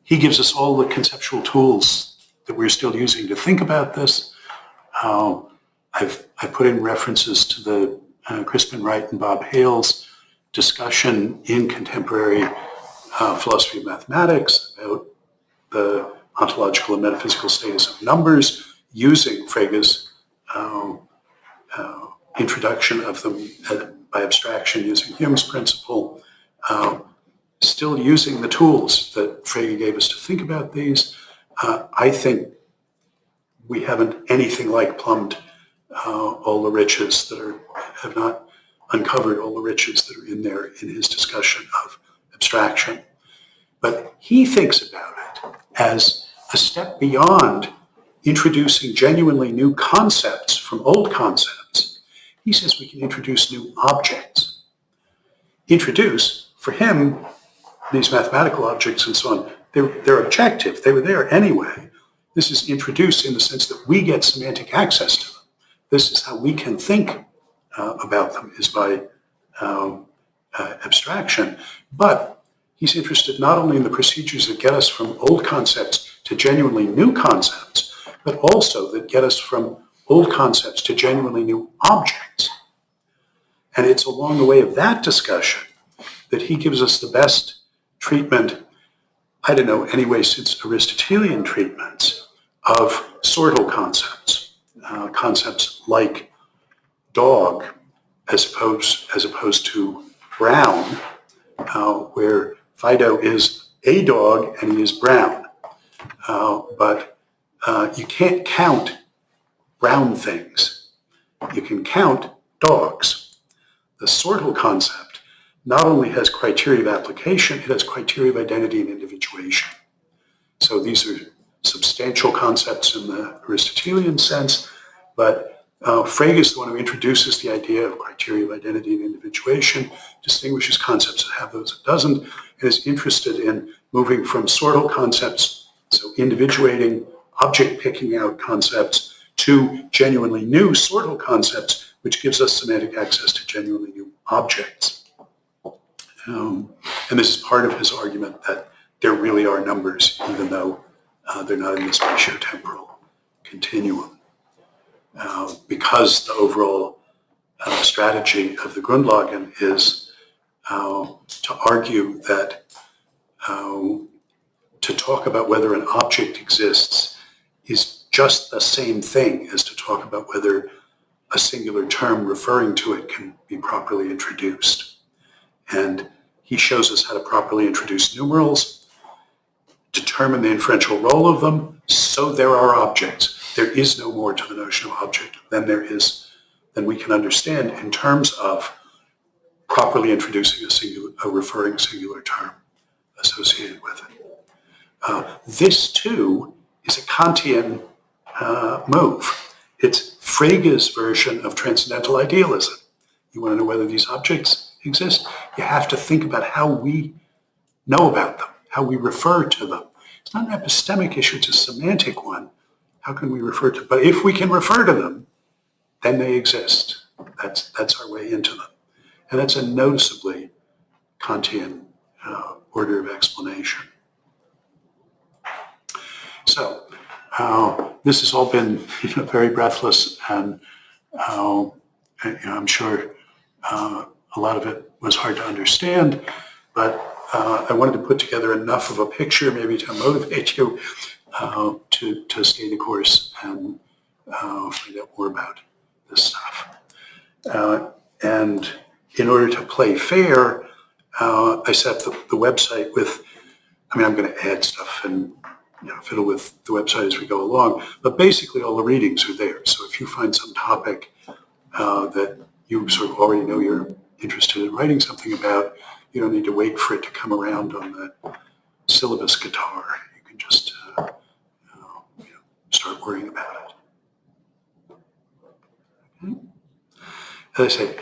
he gives us all the conceptual tools that we're still using to think about this. I put in references to the Crispin Wright and Bob Hale's discussion in contemporary philosophy of mathematics about the ontological and metaphysical status of numbers using Frege's introduction of them by abstraction using Hume's principle, still using the tools that Frege gave us to think about these. I think we haven't anything like plumbed all the riches that have not uncovered all the riches that are in there in his discussion of abstraction. But he thinks about it as a step beyond introducing genuinely new concepts from old concepts. He says we can introduce new objects. Introduce, for him, these mathematical objects and so on, they're objective. They were there anyway. This is introduced in the sense that we get semantic access to them. This is how we can think about them, is by abstraction, but he's interested not only in the procedures that get us from old concepts to genuinely new concepts, but also that get us from old concepts to genuinely new objects. And it's along the way of that discussion that he gives us the best treatment, I don't know, anyway, since Aristotelian treatments of sortal concepts, concepts like dog, as opposed to brown, where Fido is a dog and he is brown. But you can't count brown things. You can count dogs. The sortal concept not only has criteria of application, it has criteria of identity and individuation. So these are substantial concepts in the Aristotelian sense, but Frege is the one who introduces the idea of criteria of identity and individuation, distinguishes concepts that have those that doesn't, and is interested in moving from sortal concepts, so individuating, object picking out concepts, to genuinely new sortal concepts, which gives us semantic access to genuinely new objects. And this is part of his argument that there really are numbers, even though they're not in the spatiotemporal continuum. Because the overall strategy of the Grundlagen is to argue that to talk about whether an object exists is just the same thing as to talk about whether a singular term referring to it can be properly introduced. And he shows us how to properly introduce numerals, determine the inferential role of them, so there are objects. There is no more to the notion of object than we can understand in terms of properly introducing a referring singular term associated with it. This, too, is a Kantian move. It's Frege's version of transcendental idealism. You want to know whether these objects exist? You have to think about how we know about them, how we refer to them. It's not an epistemic issue, it's a semantic one. How can we refer to them? But if we can refer to them, then they exist. That's our way into them. And that's a noticeably Kantian order of explanation. So this has all been very breathless, and I'm sure a lot of it was hard to understand, but I wanted to put together enough of a picture maybe to motivate you to stay the course and find out more about this stuff. And in order to play fair, I set up the website with, I'm going to add stuff and fiddle with the website as we go along, but basically all the readings are there. So if you find some topic that you sort of already know you're interested in writing something about, you don't need to wait for it to come around on the syllabus guitar. You can just start worrying about it. Okay? As I say,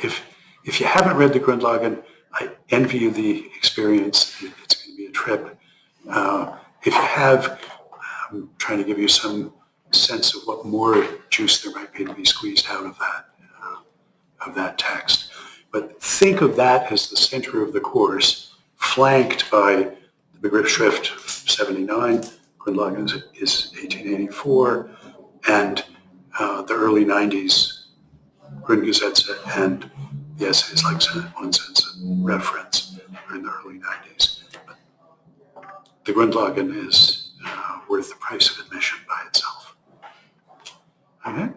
if you haven't read the Grundlagen, I envy you the experience. It's going to be a trip. If you have, I'm trying to give you some sense of what more juice there might be to be squeezed out of that text. But think of that as the center of the course, flanked by the Begriffsschrift 79, Grundlagen is 1884, and the early 90s Grundgesetze and the essays like One Sense and Reference are in the early 90s. But the Grundlagen is worth the price of admission by itself. Okay?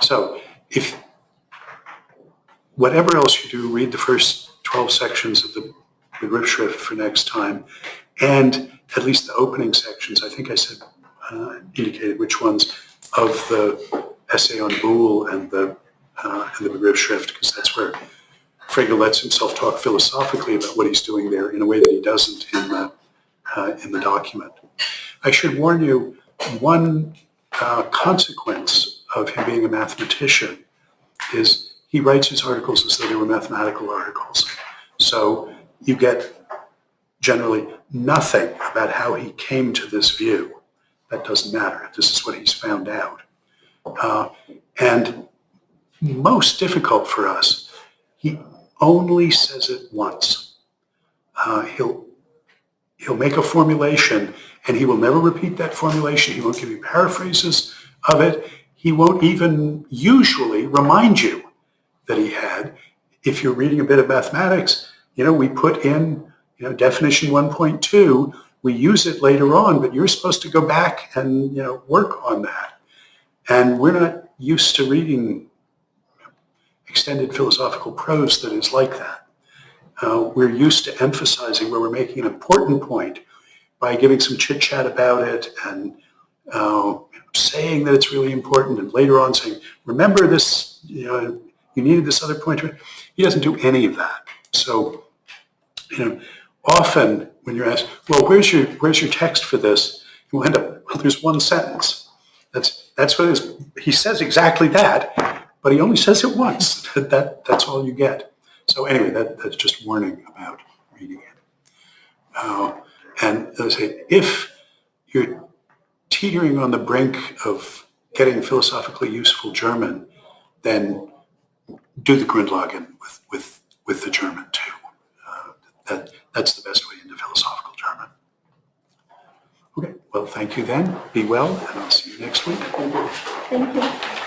So if whatever else you do, read the first 12 sections of the Begriffsschrift for next time, and at least the opening sections. I think I said, indicated which ones of the essay on Boole and the Begriffsschrift, because that's where Frege lets himself talk philosophically about what he's doing there in a way that he doesn't in the document. I should warn you, one consequence of him being a mathematician is he writes his articles as though they were mathematical articles. So you get generally nothing about how he came to this view. That doesn't matter. This is what he's found out. And most difficult for us, he only says it once. He'll make a formulation, and he will never repeat that formulation. He won't give you paraphrases of it. He won't even usually remind you that he had. If you're reading a bit of mathematics, we put in, definition 1.2. We use it later on, but you're supposed to go back and, work on that. And we're not used to reading extended philosophical prose that is like that. We're used to emphasizing where we're making an important point by giving some chit-chat about it and saying that it's really important, and later on saying, remember this, you needed this other point. He doesn't do any of that. So, often when you're asked, well, where's your text for this? You'll end up, well, there's one sentence. That's what it is. He says exactly that, but he only says it once. That's all you get. So anyway, that's just warning about reading it. And as I say, if you're teetering on the brink of getting philosophically useful German, then do the Grundlagen with the German too. That's the best way into philosophical German. Okay, well, thank you then. Be well, and I'll see you next week. Thank you.